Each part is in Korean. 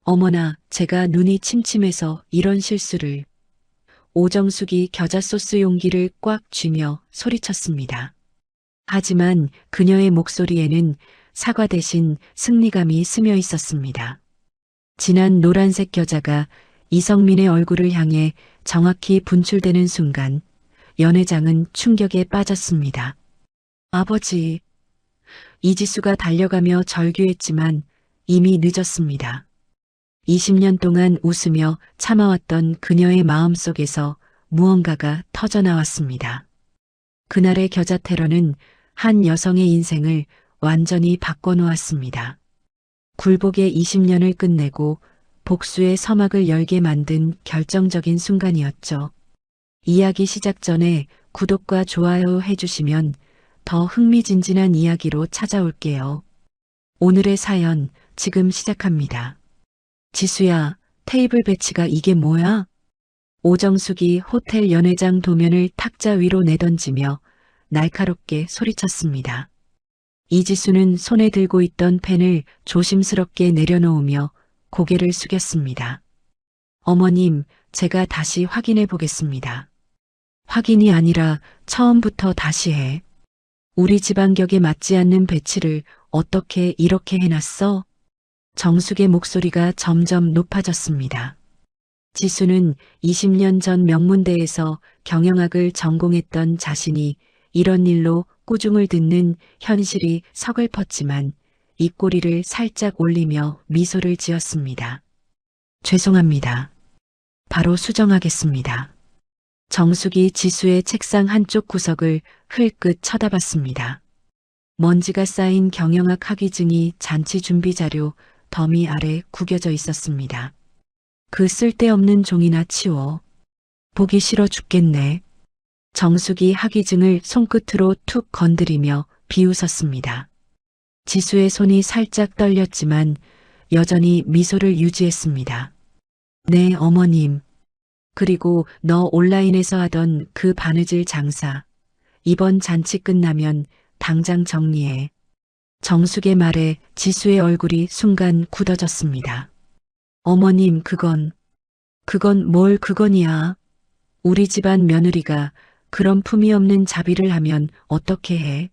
어머나, 제가 눈이 침침해서 이런 실수를. 오정숙이 겨자 소스 용기를 꽉 쥐며 소리쳤습니다. 하지만 그녀의 목소리에는 사과 대신 승리감이 스며 있었습니다. 진한 노란색 겨자가 이성민의 얼굴을 향해 정확히 분출되는 순간 연회장은 충격에 빠졌습니다. 아버지, 이지수가 달려가며 절규했지만 이미 늦었습니다. 20년 동안 웃으며 참아왔던 그녀의 마음속에서 무언가가 터져나왔습니다. 그날의 겨자 테러는 한 여성의 인생을 완전히 바꿔놓았습니다. 굴복의 20년을 끝내고 복수의 서막을 열게 만든 결정적인 순간이었죠. 이야기 시작 전에 구독과 좋아요 해주시면 더 흥미진진한 이야기로 찾아올게요. 오늘의 사연 지금 시작합니다. 지수야, 테이블 배치가 이게 뭐야? 오정숙이 호텔 연회장 도면을 탁자 위로 내던지며 날카롭게 소리쳤습니다. 이지수는 손에 들고 있던 펜을 조심스럽게 내려놓으며 고개를 숙였습니다. 어머님, 제가 다시 확인해 보겠습니다. 확인이 아니라 처음부터 다시 해. 우리 집안 격에 맞지 않는 배치를 어떻게 이렇게 해놨어? 정숙의 목소리가 점점 높아졌습니다. 지수는 20년 전 명문대에서 경영학을 전공했던 자신이 이런 일로 꾸중을 듣는 현실이 서글펐지만 입꼬리를 살짝 올리며 미소를 지었습니다. 죄송합니다. 바로 수정하겠습니다. 정숙이 지수의 책상 한쪽 구석을 흘끗 쳐다봤습니다. 먼지가 쌓인 경영학 학위증이 잔치 준비 자료 더미 아래 구겨져 있었습니다. 그 쓸데없는 종이나 치워. 보기 싫어 죽겠네. 정숙이 학위증을 손끝으로 툭 건드리며 비웃었습니다. 지수의 손이 살짝 떨렸지만 여전히 미소를 유지했습니다. 네, 어머님. 그리고 너 온라인에서 하던 그 바느질 장사. 이번 잔치 끝나면 당장 정리해. 정숙의 말에 지수의 얼굴이 순간 굳어졌습니다. 어머님, 그건 뭘 그건이야. 우리 집안 며느리가 그런 품위 없는 자비를 하면 어떻게 해?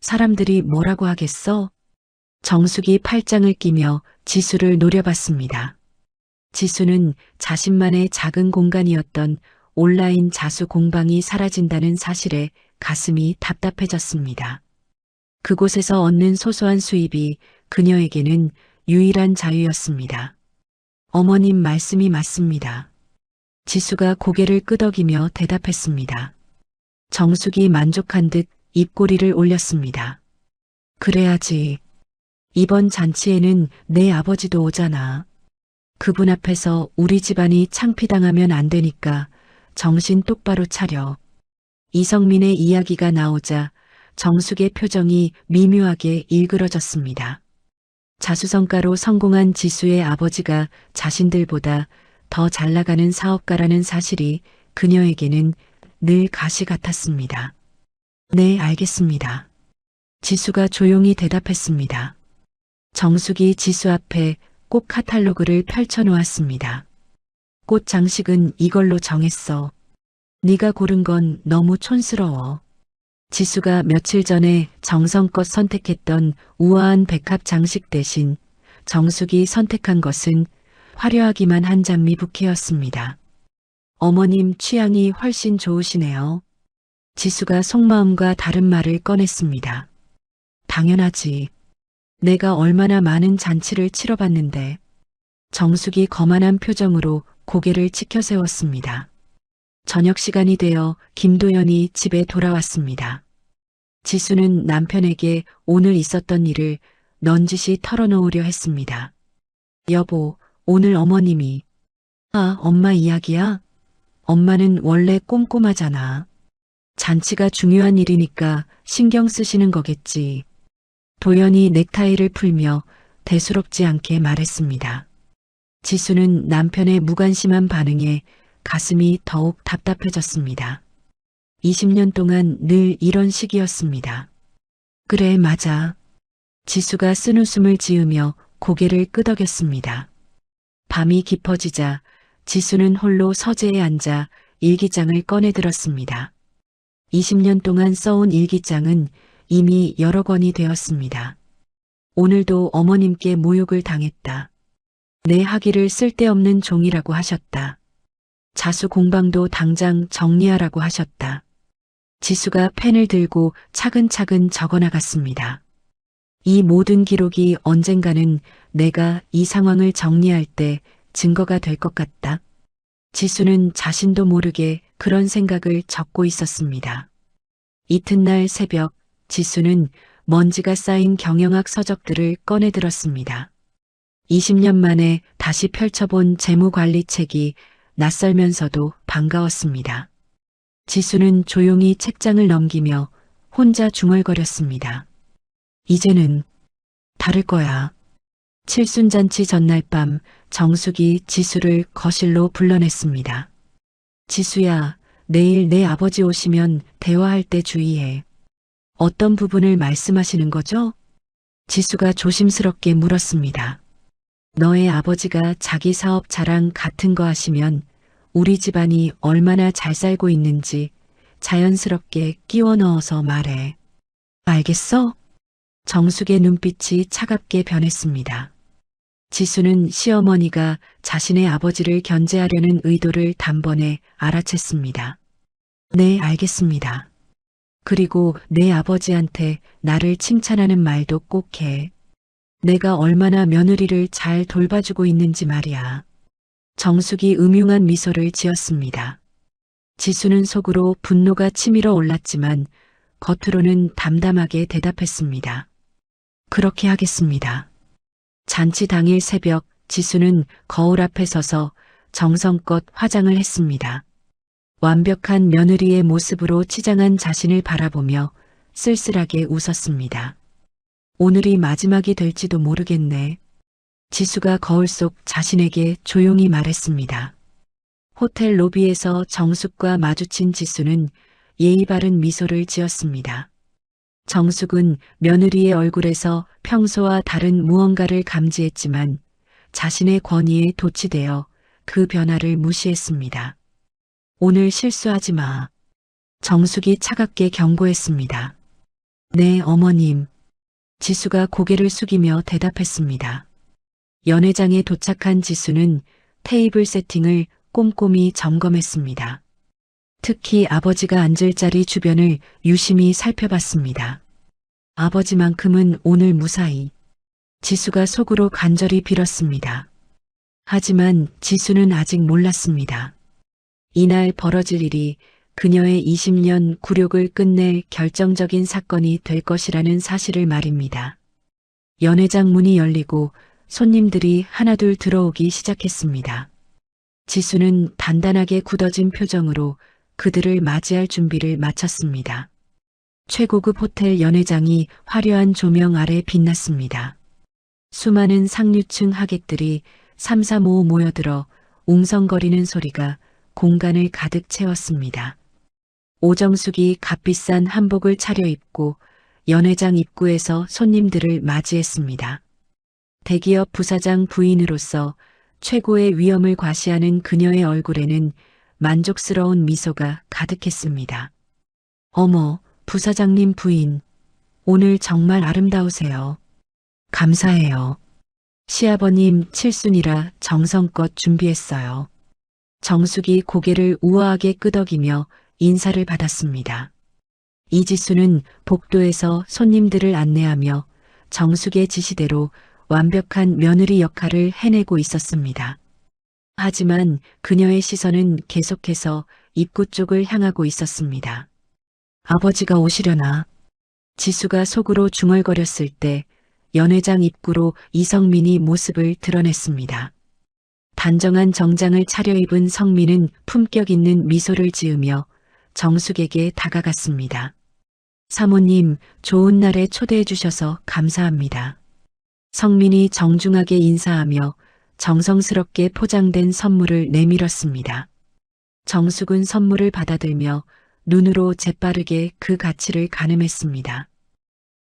사람들이 뭐라고 하겠어? 정숙이 팔짱을 끼며 지수를 노려봤습니다. 지수는 자신만의 작은 공간이었던 온라인 자수 공방이 사라진다는 사실에 가슴이 답답해졌습니다. 그곳에서 얻는 소소한 수입이 그녀에게는 유일한 자유였습니다. 어머님 말씀이 맞습니다. 지수가 고개를 끄덕이며 대답했습니다. 정숙이 만족한 듯 입꼬리를 올렸습니다. 그래야지. 이번 잔치에는 내 아버지도 오잖아. 그분 앞에서 우리 집안이 창피당하면 안 되니까 정신 똑바로 차려. 이성민의 이야기가 나오자 정숙의 표정이 미묘하게 일그러졌습니다. 자수성가로 성공한 지수의 아버지가 자신들보다 더 잘나가는 사업가라는 사실이 그녀에게는 늘 가시 같았습니다. 네, 알겠습니다. 지수가 조용히 대답했습니다. 정숙이 지수 앞에 꽃 카탈로그를 펼쳐놓았습니다. 꽃 장식은 이걸로 정했어. 네가 고른 건 너무 촌스러워. 지수가 며칠 전에 정성껏 선택했던 우아한 백합 장식 대신 정숙이 선택한 것은 화려하기만 한 장미 부케였습니다. 어머님 취향이 훨씬 좋으시네요. 지수가 속마음과 다른 말을 꺼냈습니다. 당연하지. 내가 얼마나 많은 잔치를 치러봤는데. 정숙이 거만한 표정으로 고개를 치켜세웠습니다. 저녁 시간이 되어 김도연이 집에 돌아왔습니다. 지수는 남편에게 오늘 있었던 일을 넌지시 털어놓으려 했습니다. 여보, 오늘 어머님이. 아, 엄마 이야기야? 엄마는 원래 꼼꼼하잖아. 잔치가 중요한 일이니까 신경 쓰시는 거겠지. 도연이 넥타이를 풀며 대수롭지 않게 말했습니다. 지수는 남편의 무관심한 반응에 가슴이 더욱 답답해졌습니다. 20년 동안 늘 이런 식이었습니다. 그래, 맞아. 지수가 쓴웃음을 지으며 고개를 끄덕였습니다. 밤이 깊어지자 지수는 홀로 서재에 앉아 일기장을 꺼내 들었습니다. 20년 동안 써온 일기장은 이미 여러 권이 되었습니다. 오늘도 어머님께 모욕을 당했다. 내 학위를 쓸데없는 종이라고 하셨다. 자수 공방도 당장 정리하라고 하셨다. 지수가 펜을 들고 차근차근 적어나갔습니다. 이 모든 기록이 언젠가는 내가 이 상황을 정리할 때 증거가 될 것 같다. 지수는 자신도 모르게 그런 생각을 적고 있었습니다. 이튿날 새벽 지수는 먼지가 쌓인 경영학 서적들을 꺼내 들었습니다. 20년 만에 다시 펼쳐본 재무관리책이 낯설면서도 반가웠습니다. 지수는 조용히 책장을 넘기며 혼자 중얼거렸습니다. 이제는 다를 거야. 칠순잔치 전날 밤 정숙이 지수를 거실로 불러냈습니다. 지수야, 내일 내 아버지 오시면 대화할 때 주의해. 어떤 부분을 말씀하시는 거죠? 지수가 조심스럽게 물었습니다. 너의 아버지가 자기 사업 자랑 같은 거 하시면 우리 집안이 얼마나 잘 살고 있는지 자연스럽게 끼워 넣어서 말해. 알겠어? 정숙의 눈빛이 차갑게 변했습니다. 지수는 시어머니가 자신의 아버지를 견제하려는 의도를 단번에 알아챘습니다. 네, 알겠습니다. 그리고 내 아버지한테 나를 칭찬하는 말도 꼭 해. 내가 얼마나 며느리를 잘 돌봐주고 있는지 말이야. 정숙이 음흉한 미소를 지었습니다. 지수는 속으로 분노가 치밀어 올랐지만 겉으로는 담담하게 대답했습니다. 그렇게 하겠습니다. 잔치 당일 새벽 지수는 거울 앞에 서서 정성껏 화장을 했습니다. 완벽한 며느리의 모습으로 치장한 자신을 바라보며 쓸쓸하게 웃었습니다. 오늘이 마지막이 될지도 모르겠네. 지수가 거울 속 자신에게 조용히 말했습니다. 호텔 로비에서 정숙과 마주친 지수는 예의 바른 미소를 지었습니다. 정숙은 며느리의 얼굴에서 평소와 다른 무언가를 감지했지만 자신의 권위에 도취되어 그 변화를 무시했습니다. 오늘 실수하지 마. 정숙이 차갑게 경고했습니다. 네, 어머님. 지수가 고개를 숙이며 대답했습니다. 연회장에 도착한 지수는 테이블 세팅을 꼼꼼히 점검했습니다. 특히 아버지가 앉을 자리 주변을 유심히 살펴봤습니다. 아버지만큼은 오늘 무사히. 지수가 속으로 간절히 빌었습니다. 하지만 지수는 아직 몰랐습니다. 이날 벌어질 일이 그녀의 20년 굴욕을 끝낼 결정적인 사건이 될 것이라는 사실을 말입니다. 연회장 문이 열리고 손님들이 하나둘 들어오기 시작했습니다. 지수는 단단하게 굳어진 표정으로 그들을 맞이할 준비를 마쳤습니다. 최고급 호텔 연회장이 화려한 조명 아래 빛났습니다. 수많은 상류층 하객들이 삼삼오오 모여들어 웅성거리는 소리가 공간을 가득 채웠습니다. 오정숙이 값비싼 한복을 차려입고 연회장 입구에서 손님들을 맞이했습니다. 대기업 부사장 부인으로서 최고의 위엄을 과시하는 그녀의 얼굴에는 만족스러운 미소가 가득했습니다. 어머, 부사장님 부인, 오늘 정말 아름다우세요. 감사해요. 시아버님 칠순이라 정성껏 준비했어요. 정숙이 고개를 우아하게 끄덕이며 인사를 받았습니다. 이지수는 복도에서 손님들을 안내하며 정숙의 지시대로 완벽한 며느리 역할을 해내고 있었습니다. 하지만 그녀의 시선은 계속해서 입구 쪽을 향하고 있었습니다. 아버지가 오시려나? 지수가 속으로 중얼거렸을 때 연회장 입구로 이성민이 모습을 드러냈습니다. 단정한 정장을 차려입은 성민은 품격 있는 미소를 지으며 정숙에게 다가갔습니다. 사모님, 좋은 날에 초대해 주셔서 감사합니다. 성민이 정중하게 인사하며 정성스럽게 포장된 선물을 내밀었습니다. 정숙은 선물을 받아들며 눈으로 재빠르게 그 가치를 가늠했습니다.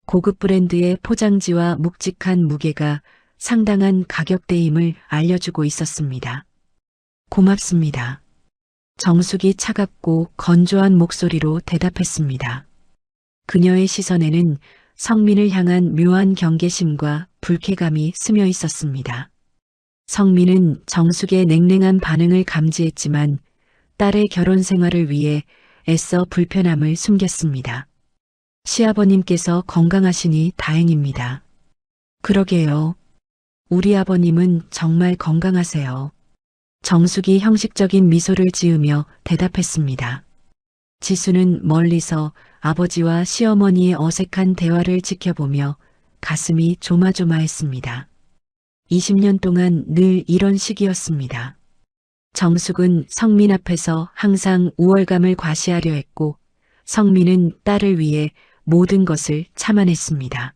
고급 브랜드의 포장지와 묵직한 무게가 상당한 가격대임을 알려주고 있었습니다. 고맙습니다. 정숙이 차갑고 건조한 목소리로 대답했습니다. 그녀의 시선에는 성민을 향한 묘한 경계심과 불쾌감이 스며 있었습니다. 성민은 정숙의 냉랭한 반응을 감지했지만 딸의 결혼 생활을 위해 애써 불편함을 숨겼습니다. 시아버님께서 건강하시니 다행입니다. 그러게요. 우리 아버님은 정말 건강하세요. 정숙이 형식적인 미소를 지으며 대답했습니다. 지수는 멀리서 아버지와 시어머니의 어색한 대화를 지켜보며 가슴이 조마조마했습니다. 20년 동안 늘 이런 식이었습니다. 정숙은 성민 앞에서 항상 우월감을 과시하려 했고 성민은 딸을 위해 모든 것을 참아냈습니다.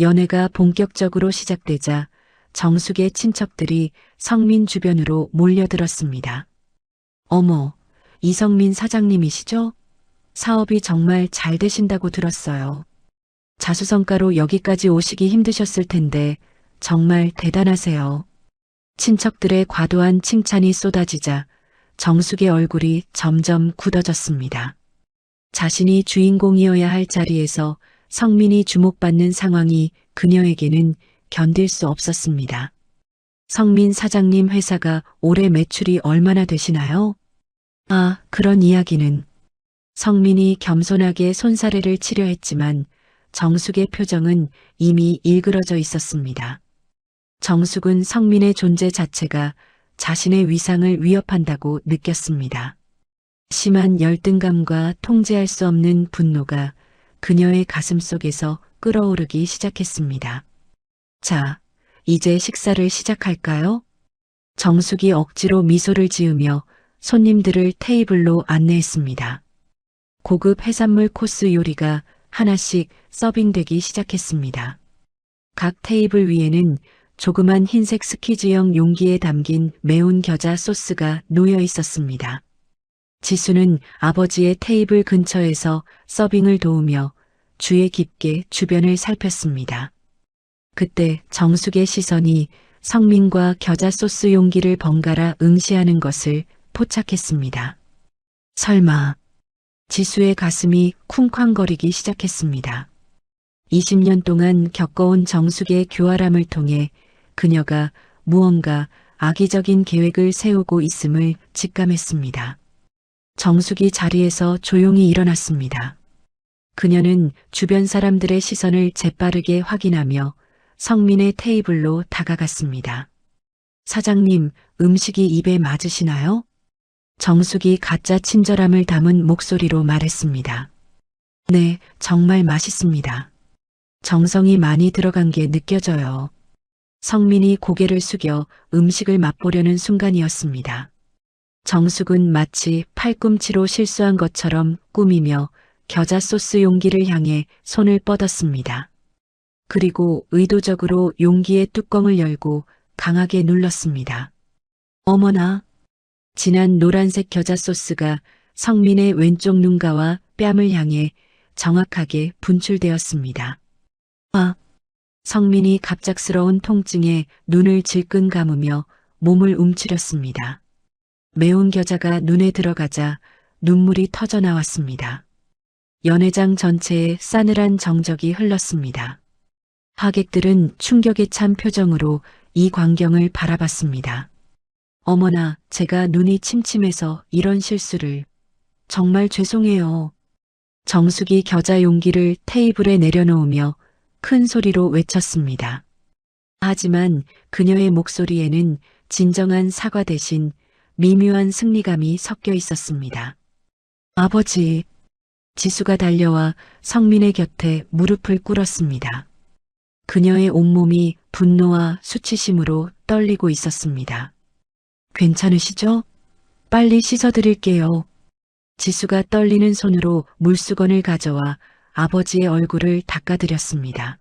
연애가 본격적으로 시작되자 정숙의 친척들이 성민 주변으로 몰려들었습니다. 어머, 이성민 사장님이시죠? 사업이 정말 잘 되신다고 들었어요. 자수성가로 여기까지 오시기 힘드셨을 텐데 정말 대단하세요. 친척들의 과도한 칭찬이 쏟아지자 정숙의 얼굴이 점점 굳어졌습니다. 자신이 주인공이어야 할 자리에서 성민이 주목받는 상황이 그녀에게는 견딜 수 없었습니다. 성민 사장님 회사가 올해 매출이 얼마나 되시나요? 아, 그런 이야기는. 성민이 겸손하게 손사래를 치려 했지만 정숙의 표정은 이미 일그러져 있었습니다. 정숙은 성민의 존재 자체가 자신의 위상을 위협한다고 느꼈습니다. 심한 열등감과 통제할 수 없는 분노가 그녀의 가슴 속에서 끓어오르기 시작했습니다. 자, 이제 식사를 시작할까요? 정숙이 억지로 미소를 지으며 손님들을 테이블로 안내했습니다. 고급 해산물 코스 요리가 하나씩 서빙되기 시작했습니다. 각 테이블 위에는 조그만 흰색 스키즈형 용기에 담긴 매운 겨자 소스가 놓여 있었습니다. 지수는 아버지의 테이블 근처에서 서빙을 도우며 주의 깊게 주변을 살폈습니다. 그때 정숙의 시선이 성민과 겨자 소스 용기를 번갈아 응시하는 것을 포착했습니다. 설마. 지수의 가슴이 쿵쾅거리기 시작했습니다. 20년 동안 겪어온 정숙의 교활함을 통해 그녀가 무언가 악의적인 계획을 세우고 있음을 직감했습니다. 정숙이 자리에서 조용히 일어났습니다. 그녀는 주변 사람들의 시선을 재빠르게 확인하며 성민의 테이블로 다가갔습니다. 사장님, 음식이 입에 맞으시나요? 정숙이 가짜 친절함을 담은 목소리로 말했습니다. 네, 정말 맛있습니다. 정성이 많이 들어간 게 느껴져요. 성민이 고개를 숙여 음식을 맛보려는 순간이었습니다. 정숙은 마치 팔꿈치로 실수한 것처럼 꾸미며 겨자 소스 용기를 향해 손을 뻗었습니다. 그리고 의도적으로 용기의 뚜껑을 열고 강하게 눌렀습니다. 어머나! 진한 노란색 겨자 소스가 성민의 왼쪽 눈가와 뺨을 향해 정확하게 분출되었습니다. 아! 성민이 갑작스러운 통증에 눈을 질끈 감으며 몸을 움츠렸습니다. 매운 겨자가 눈에 들어가자 눈물이 터져 나왔습니다. 연회장 전체에 싸늘한 정적이 흘렀습니다. 하객들은 충격에 찬 표정으로 이 광경을 바라봤습니다. 어머나, 제가 눈이 침침해서 이런 실수를. 정말 죄송해요. 정숙이 겨자 용기를 테이블에 내려놓으며 큰 소리로 외쳤습니다. 하지만 그녀의 목소리에는 진정한 사과 대신 미묘한 승리감이 섞여 있었습니다. 아버지, 지수가 달려와 성민의 곁에 무릎을 꿇었습니다. 그녀의 온몸이 분노와 수치심으로 떨리고 있었습니다. 괜찮으시죠? 빨리 씻어드릴게요. 지수가 떨리는 손으로 물수건을 가져와 아버지의 얼굴을 닦아드렸습니다.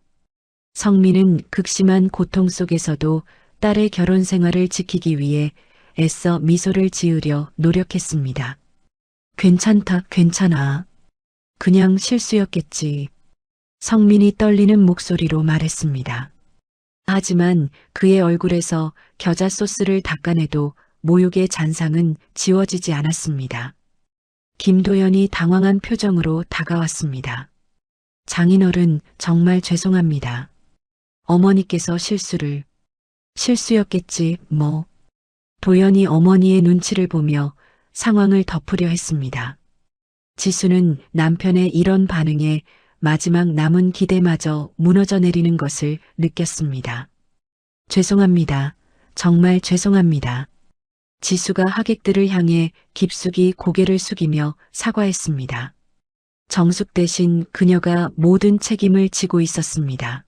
성민은 극심한 고통 속에서도 딸의 결혼 생활을 지키기 위해 애써 미소를 지으려 노력했습니다. 괜찮다, 괜찮아. 그냥 실수였겠지. 성민이 떨리는 목소리로 말했습니다. 하지만 그의 얼굴에서 겨자 소스를 닦아내도 모욕의 잔상은 지워지지 않았습니다. 김도연이 당황한 표정으로 다가왔습니다. 장인어른, 정말 죄송합니다. 어머니께서 실수였겠지, 뭐. 도연이 어머니의 눈치를 보며 상황을 덮으려 했습니다. 지수는 남편의 이런 반응에 마지막 남은 기대마저 무너져 내리는 것을 느꼈습니다. 죄송합니다. 정말 죄송합니다. 지수가 하객들을 향해 깊숙이 고개를 숙이며 사과했습니다. 정숙 대신 그녀가 모든 책임을 지고 있었습니다.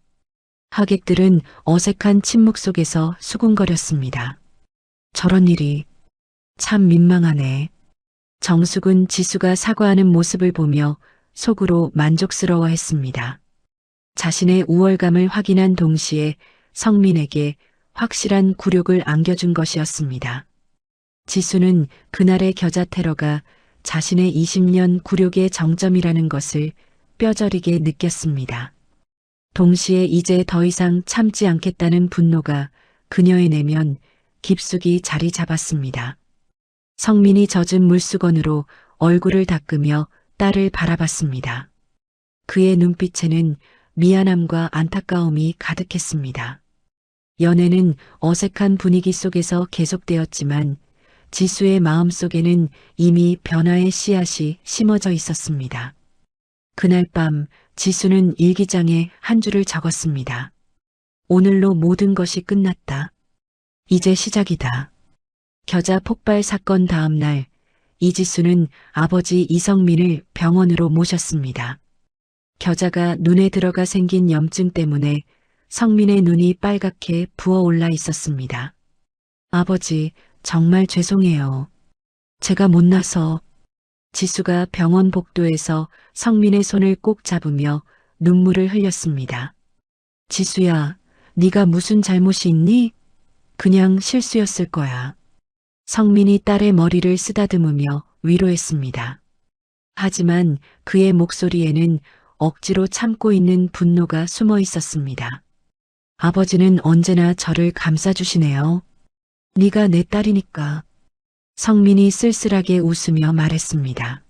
하객들은 어색한 침묵 속에서 수군거렸습니다. 저런 일이 참 민망하네. 정숙은 지수가 사과하는 모습을 보며 속으로 만족스러워했습니다. 자신의 우월감을 확인한 동시에 성민에게 확실한 굴욕을 안겨준 것이었습니다. 지수는 그날의 겨자 테러가 자신의 20년 굴욕의 정점이라는 것을 뼈저리게 느꼈습니다. 동시에 이제 더 이상 참지 않겠다는 분노가 그녀의 내면 깊숙이 자리 잡았습니다. 성민이 젖은 물수건으로 얼굴을 닦으며 딸을 바라봤습니다. 그의 눈빛에는 미안함과 안타까움이 가득했습니다. 연애는 어색한 분위기 속에서 계속되었지만 지수의 마음속에는 이미 변화의 씨앗이 심어져 있었습니다. 그날 밤 지수는 일기장에 한 줄을 적었습니다. 오늘로 모든 것이 끝났다. 이제 시작이다. 겨자 폭발 사건 다음 날 이지수는 아버지 이성민을 병원으로 모셨습니다. 겨자가 눈에 들어가 생긴 염증 때문에 성민의 눈이 빨갛게 부어올라 있었습니다. 아버지, 정말 죄송해요. 제가 못나서. 지수가 병원 복도에서 성민의 손을 꼭 잡으며 눈물을 흘렸습니다. 지수야, 네가 무슨 잘못이 있니? 그냥 실수였을 거야. 성민이 딸의 머리를 쓰다듬으며 위로했습니다. 하지만 그의 목소리에는 억지로 참고 있는 분노가 숨어 있었습니다. 아버지는 언제나 저를 감싸주시네요. 네가 내 딸이니까. 성민이 쓸쓸하게 웃으며 말했습니다.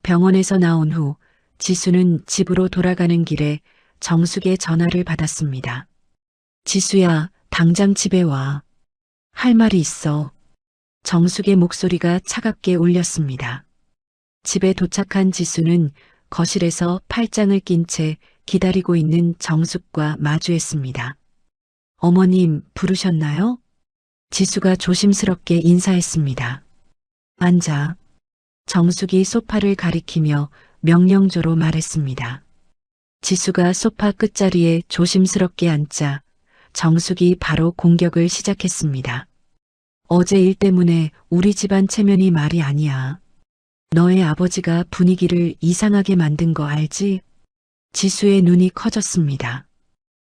병원에서 나온 후 지수는 집으로 돌아가는 길에 정숙의 전화를 받았습니다. 지수야, 당장 집에 와. 할 말이 있어. 정숙의 목소리가 차갑게 울렸습니다. 집에 도착한 지수는 거실에서 팔짱을 낀 채 기다리고 있는 정숙과 마주했습니다. 어머님, 부르셨나요? 지수가 조심스럽게 인사했습니다. 앉아. 정숙이 소파를 가리키며 명령조로 말했습니다. 지수가 소파 끝자리에 조심스럽게 앉자 정숙이 바로 공격을 시작했습니다. 어제 일 때문에 우리 집안 체면이 말이 아니야. 너의 아버지가 분위기를 이상하게 만든 거 알지? 지수의 눈이 커졌습니다.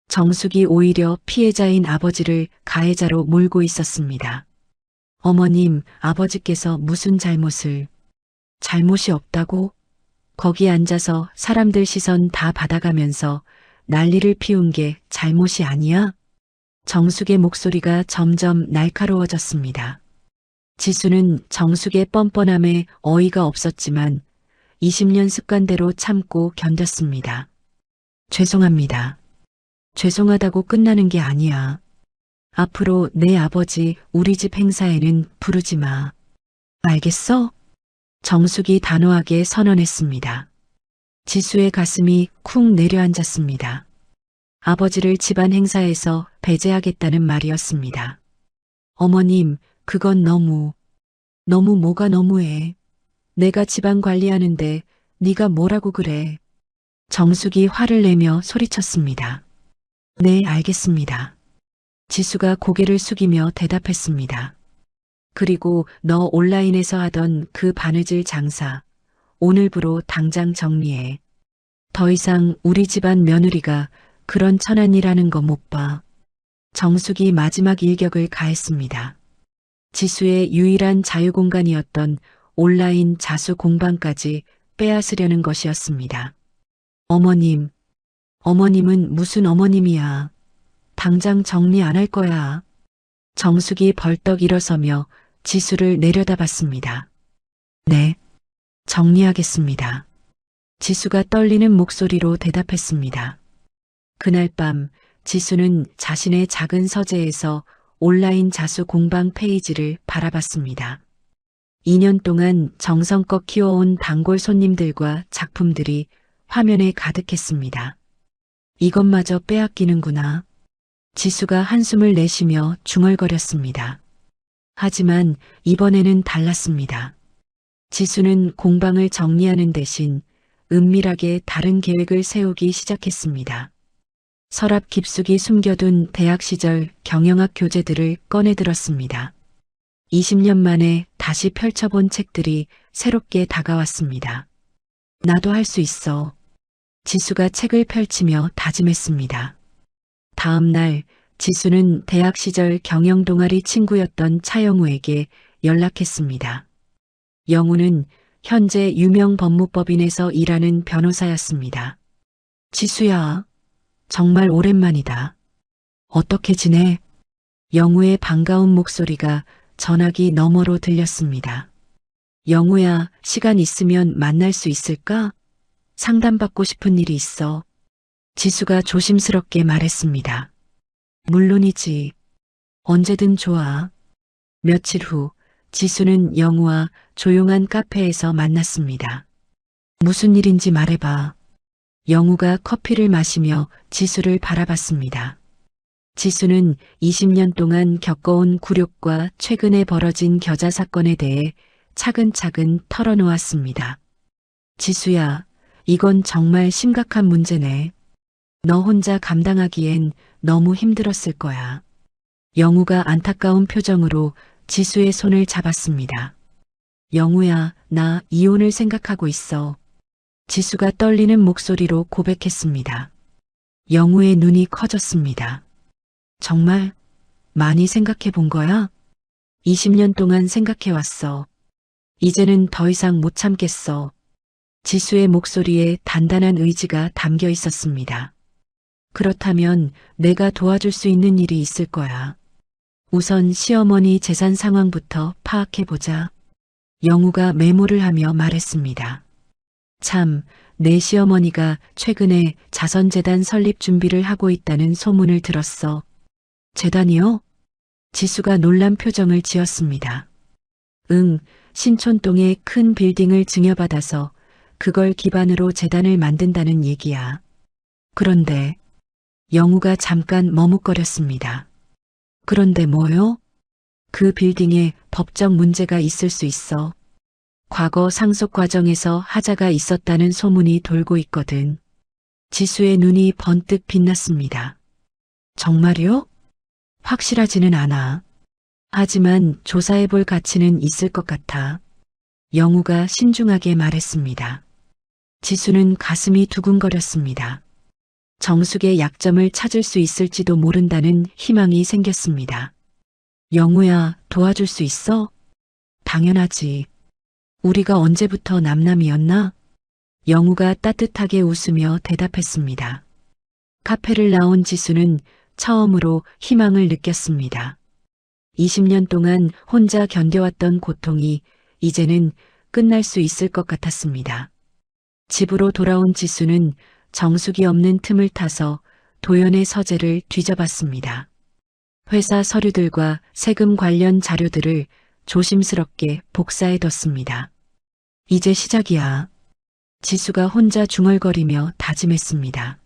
정숙이 오히려 피해자인 아버지를 가해자로 몰고 있었습니다. 어머님, 아버지께서 무슨 잘못이 없다고? 거기 앉아서 사람들 시선 다 받아가면서 난리를 피운 게 잘못이 아니야? 정숙의 목소리가 점점 날카로워졌습니다. 지수는 정숙의 뻔뻔함에 어이가 없었지만 20년 습관대로 참고 견뎠습니다. 죄송합니다. 죄송하다고 끝나는 게 아니야. 앞으로 내 아버지 우리 집 행사에는 부르지 마. 알겠어? 정숙이 단호하게 선언했습니다. 지수의 가슴이 쿵 내려앉았습니다. 아버지를 집안 행사에서 배제하겠다는 말이었습니다. 어머님, 그건 너무 뭐가 너무해. 내가 집안 관리하는데 네가 뭐라고 그래. 정숙이 화를 내며 소리쳤습니다. 네, 알겠습니다. 지수가 고개를 숙이며 대답했습니다. 그리고 너 온라인에서 하던 그 바느질 장사, 오늘부로 당장 정리해. 더 이상 우리 집안 며느리가 그런 천한 일 하는 거 못 봐. 정숙이 마지막 일격을 가했습니다. 지수의 유일한 자유공간이었던 온라인 자수 공방까지 빼앗으려는 것이었습니다. 어머님은 무슨 어머님이야. 당장 정리 안 할 거야. 정숙이 벌떡 일어서며 지수를 내려다봤습니다. 네, 정리하겠습니다. 지수가 떨리는 목소리로 대답했습니다. 그날 밤 지수는 자신의 작은 서재에서 온라인 자수 공방 페이지를 바라봤습니다. 2년 동안 정성껏 키워온 단골 손님들과 작품들이 화면에 가득했습니다. 이것마저 빼앗기는구나. 지수가 한숨을 내쉬며 중얼거렸습니다. 하지만 이번에는 달랐습니다. 지수는 공방을 정리하는 대신 은밀하게 다른 계획을 세우기 시작했습니다. 서랍 깊숙이 숨겨둔 대학 시절 경영학 교재들을 꺼내들었습니다. 20년 만에 다시 펼쳐본 책들이 새롭게 다가왔습니다. 나도 할 수 있어. 지수가 책을 펼치며 다짐했습니다. 다음 날 지수는 대학 시절 경영 동아리 친구였던 차영우에게 연락했습니다. 영우는 현재 유명 법무법인에서 일하는 변호사였습니다. 지수야, 정말 오랜만이다. 어떻게 지내? 영우의 반가운 목소리가 전화기 너머로 들렸습니다. 영우야, 시간 있으면 만날 수 있을까? 상담받고 싶은 일이 있어. 지수가 조심스럽게 말했습니다. 물론이지. 언제든 좋아. 며칠 후 지수는 영우와 조용한 카페에서 만났습니다. 무슨 일인지 말해봐. 영우가 커피를 마시며 지수를 바라봤습니다. 지수는 20년 동안 겪어온 굴욕과 최근에 벌어진 겨자 사건에 대해 차근차근 털어놓았습니다. 지수야, 이건 정말 심각한 문제네. 너 혼자 감당하기엔 너무 힘들었을 거야. 영우가 안타까운 표정으로 지수의 손을 잡았습니다. 영우야, 나 이혼을 생각하고 있어. 지수가 떨리는 목소리로 고백했습니다. 영우의 눈이 커졌습니다. 정말 많이 생각해 본 거야? 20년 동안 생각해왔어. 이제는 더 이상 못 참겠어. 지수의 목소리에 단단한 의지가 담겨 있었습니다. 그렇다면 내가 도와줄 수 있는 일이 있을 거야. 우선 시어머니 재산 상황부터 파악해보자. 영우가 메모를 하며 말했습니다. 참, 내 시어머니가 최근에 자선재단 설립 준비를 하고 있다는 소문을 들었어. 재단이요? 지수가 놀란 표정을 지었습니다. 응, 신촌동에 큰 빌딩을 증여받아서 그걸 기반으로 재단을 만든다는 얘기야. 그런데 영우가 잠깐 머뭇거렸습니다. 그런데 뭐요? 그 빌딩에 법적 문제가 있을 수 있어. 과거 상속 과정에서 하자가 있었다는 소문이 돌고 있거든. 지수의 눈이 번뜩 빛났습니다. 정말요? 확실하지는 않아. 하지만 조사해볼 가치는 있을 것 같아. 영우가 신중하게 말했습니다. 지수는 가슴이 두근거렸습니다. 정숙의 약점을 찾을 수 있을지도 모른다는 희망이 생겼습니다. 영우야, 도와줄 수 있어? 당연하지. 우리가 언제부터 남남이었나? 영우가 따뜻하게 웃으며 대답했습니다. 카페를 나온 지수는 처음으로 희망을 느꼈습니다. 20년 동안 혼자 견뎌왔던 고통이 이제는 끝날 수 있을 것 같았습니다. 집으로 돌아온 지수는 정숙이 없는 틈을 타서 도연의 서재를 뒤져봤습니다. 회사 서류들과 세금 관련 자료들을 조심스럽게 복사해뒀습니다. 이제 시작이야. 지수가 혼자 중얼거리며 다짐했습니다.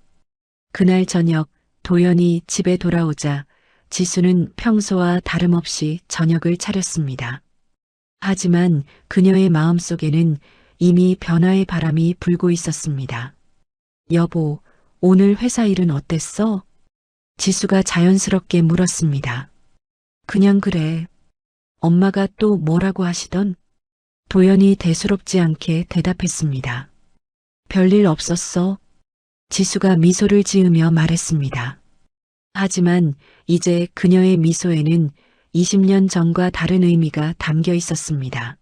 그날 저녁 도연이 집에 돌아오자 지수는 평소와 다름없이 저녁을 차렸습니다. 하지만 그녀의 마음속에는 이미 변화의 바람이 불고 있었습니다. 여보, 오늘 회사 일은 어땠어? 지수가 자연스럽게 물었습니다. 그냥 그래. 엄마가 또 뭐라고 하시던? 도연이 대수롭지 않게 대답했습니다. 별일 없었어. 지수가 미소를 지으며 말했습니다. 하지만 이제 그녀의 미소에는 20년 전과 다른 의미가 담겨 있었습니다.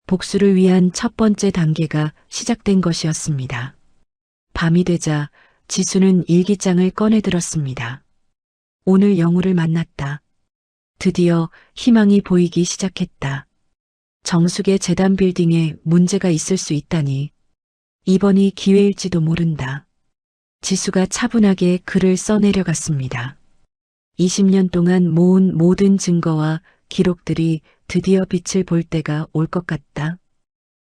복수를 위한 첫 번째 단계가 시작된 것이었습니다. 밤이 되자 지수는 일기장을 꺼내들었습니다. 오늘 영우를 만났다. 드디어 희망이 보이기 시작했다. 정숙의 재단 빌딩에 문제가 있을 수 있다니. 이번이 기회일지도 모른다. 지수가 차분하게 글을 써내려갔습니다. 20년 동안 모은 모든 증거와 기록들이 드디어 빛을 볼 때가 올 것 같다.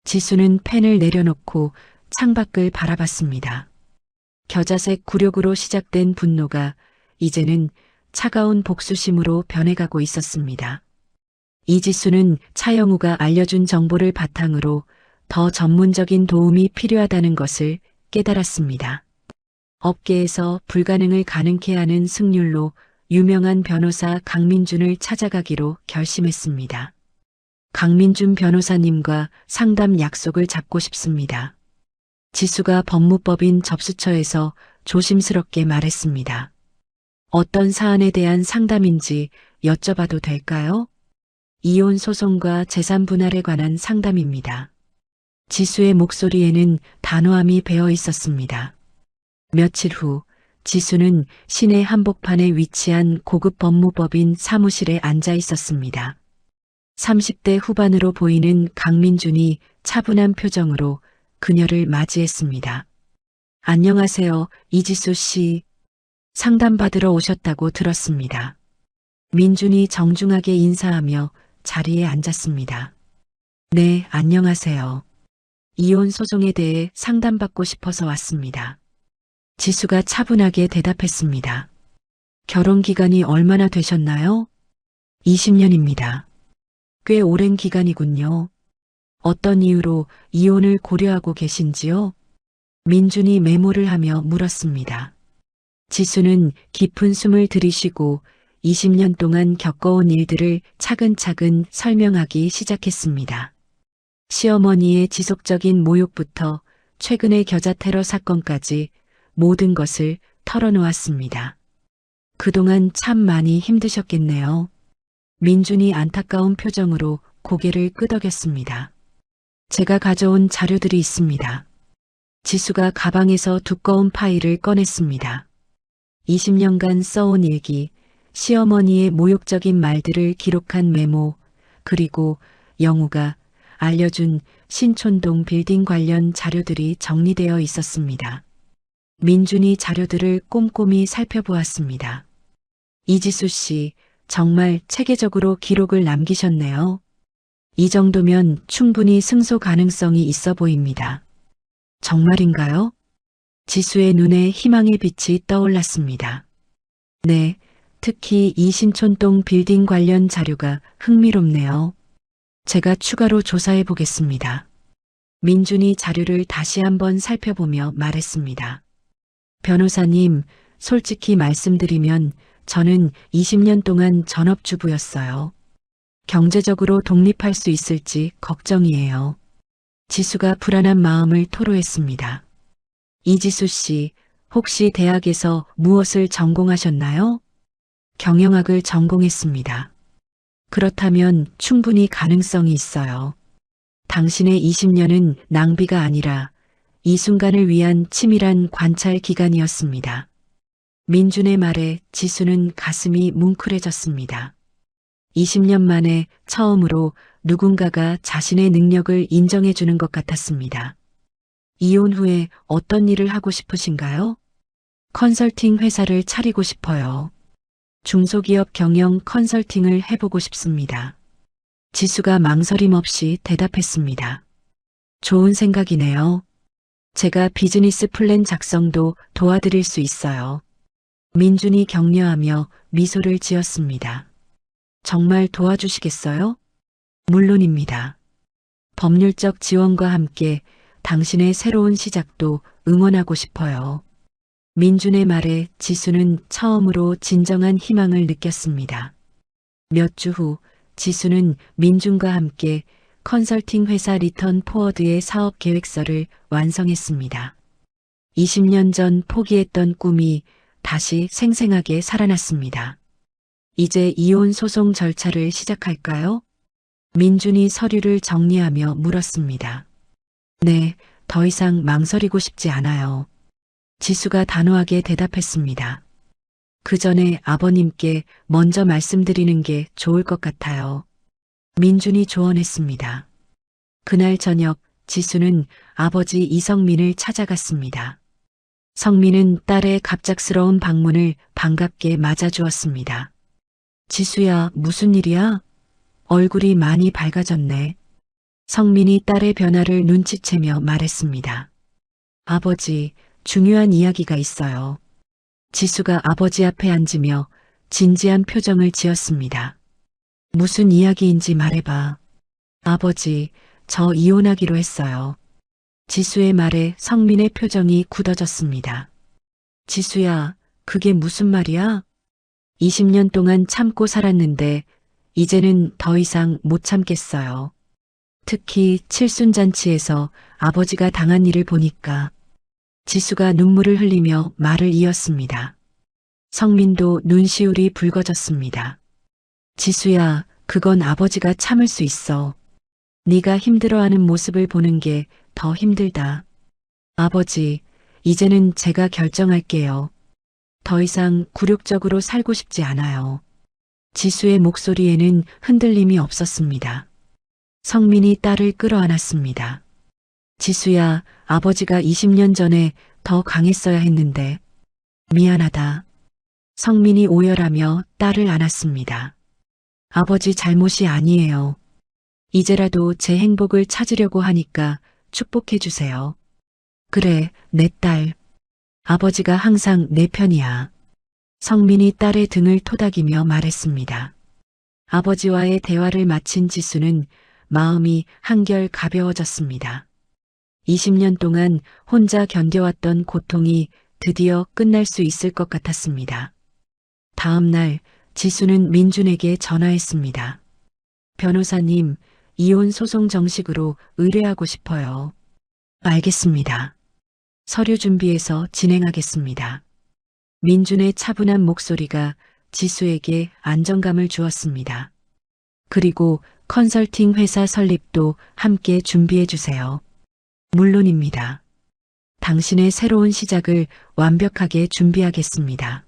지수는 펜을 내려놓고 창밖을 바라봤습니다. 겨자색 굴욕으로 시작된 분노가 이제는 차가운 복수심으로 변해가고 있었습니다. 이지수는 차영우가 알려준 정보를 바탕으로 더 전문적인 도움이 필요하다는 것을 깨달았습니다. 업계에서 불가능을 가능케 하는 승률로 유명한 변호사 강민준을 찾아가기로 결심했습니다. 강민준 변호사님과 상담 약속을 잡고 싶습니다. 지수가 법무법인 접수처에서 조심스럽게 말했습니다. 어떤 사안에 대한 상담인지 여쭤봐도 될까요? 이혼 소송과 재산 분할에 관한 상담입니다. 지수의 목소리에는 단호함이 배어 있었습니다. 며칠 후 지수는 시내 한복판에 위치한 고급 법무법인 사무실에 앉아 있었습니다. 30대 후반으로 보이는 강민준이 차분한 표정으로 그녀를 맞이했습니다. 안녕하세요, 이지수 씨. 상담받으러 오셨다고 들었습니다. 민준이 정중하게 인사하며 자리에 앉았습니다. 네, 안녕하세요. 이혼 소송에 대해 상담받고 싶어서 왔습니다. 지수가 차분하게 대답했습니다. 결혼 기간이 얼마나 되셨나요? 20년입니다. 꽤 오랜 기간이군요. 어떤 이유로 이혼을 고려하고 계신지요? 민준이 메모를 하며 물었습니다. 지수는 깊은 숨을 들이쉬고 20년 동안 겪어온 일들을 차근차근 설명하기 시작했습니다. 시어머니의 지속적인 모욕부터 최근의 겨자 테러 사건까지 모든 것을 털어놓았습니다. 그동안 참 많이 힘드셨겠네요. 민준이 안타까운 표정으로 고개를 끄덕였습니다. 제가 가져온 자료들이 있습니다. 지수가 가방에서 두꺼운 파일을 꺼냈습니다. 20년간 써온 일기, 시어머니의 모욕적인 말들을 기록한 메모, 그리고 영우가 알려준 신촌동 빌딩 관련 자료들이 정리되어 있었습니다. 민준이 자료들을 꼼꼼히 살펴보았습니다. 이지수 씨, 정말 체계적으로 기록을 남기셨네요. 이 정도면 충분히 승소 가능성이 있어 보입니다. 정말인가요? 지수의 눈에 희망의 빛이 떠올랐습니다. 네, 특히 이 신촌동 빌딩 관련 자료가 흥미롭네요. 제가 추가로 조사해 보겠습니다. 민준이 자료를 다시 한번 살펴보며 말했습니다. 변호사님, 솔직히 말씀드리면 저는 20년 동안 전업주부였어요. 경제적으로 독립할 수 있을지 걱정이에요. 지수가 불안한 마음을 토로했습니다. 이지수 씨, 혹시 대학에서 무엇을 전공하셨나요? 경영학을 전공했습니다. 그렇다면 충분히 가능성이 있어요. 당신의 20년은 낭비가 아니라 이 순간을 위한 치밀한 관찰 기간이었습니다. 민준의 말에 지수는 가슴이 뭉클해졌습니다. 20년 만에 처음으로 누군가가 자신의 능력을 인정해 주는 것 같았습니다. 이혼 후에 어떤 일을 하고 싶으신가요? 컨설팅 회사를 차리고 싶어요. 중소기업 경영 컨설팅을 해보고 싶습니다. 지수가 망설임 없이 대답했습니다. 좋은 생각이네요. 제가 비즈니스 플랜 작성도 도와드릴 수 있어요. 민준이 격려하며 미소를 지었습니다. 정말 도와주시겠어요? 물론입니다. 법률적 지원과 함께 당신의 새로운 시작도 응원하고 싶어요. 민준의 말에 지수는 처음으로 진정한 희망을 느꼈습니다. 몇 주 후 지수는 민준과 함께 컨설팅 회사 리턴 포워드의 사업 계획서를 완성했습니다. 20년 전 포기했던 꿈이 다시 생생하게 살아났습니다. 이제 이혼 소송 절차를 시작할까요? 민준이 서류를 정리하며 물었습니다. 네, 더 이상 망설이고 싶지 않아요. 지수가 단호하게 대답했습니다. 그 전에 아버님께 먼저 말씀드리는 게 좋을 것 같아요. 민준이 조언했습니다. 그날 저녁 지수는 아버지 이성민을 찾아갔습니다. 성민은 딸의 갑작스러운 방문을 반갑게 맞아주었습니다. 지수야, 무슨 일이야? 얼굴이 많이 밝아졌네. 성민이 딸의 변화를 눈치채며 말했습니다. 아버지, 중요한 이야기가 있어요. 지수가 아버지 앞에 앉으며 진지한 표정을 지었습니다. 무슨 이야기인지 말해봐. 아버지, 저 이혼하기로 했어요. 지수의 말에 성민의 표정이 굳어졌습니다. 지수야, 그게 무슨 말이야? 20년 동안 참고 살았는데 이제는 더 이상 못 참겠어요. 특히 칠순잔치에서 아버지가 당한 일을 보니까. 지수가 눈물을 흘리며 말을 이었습니다. 성민도 눈시울이 붉어졌습니다. 지수야, 그건 아버지가 참을 수 있어. 네가 힘들어하는 모습을 보는 게 더 힘들다. 아버지, 이제는 제가 결정할게요. 더 이상 굴욕적으로 살고 싶지 않아요. 지수의 목소리에는 흔들림이 없었습니다. 성민이 딸을 끌어안았습니다. 지수야, 아버지가 20년 전에 더 강했어야 했는데. 미안하다. 성민이 오열하며 딸을 안았습니다. 아버지 잘못이 아니에요. 이제라도 제 행복을 찾으려고 하니까 축복해 주세요. 그래, 내 딸. 아버지가 항상 내 편이야. 성민이 딸의 등을 토닥이며 말했습니다. 아버지와의 대화를 마친 지수는 마음이 한결 가벼워졌습니다. 20년 동안 혼자 견뎌왔던 고통이 드디어 끝날 수 있을 것 같았습니다. 다음 날 지수는 민준에게 전화했습니다. 변호사님, 이혼 소송 정식으로 의뢰하고 싶어요. 알겠습니다. 서류 준비해서 진행하겠습니다. 민준의 차분한 목소리가 지수에게 안정감을 주었습니다. 그리고 컨설팅 회사 설립도 함께 준비해 주세요. 물론입니다. 당신의 새로운 시작을 완벽하게 준비하겠습니다.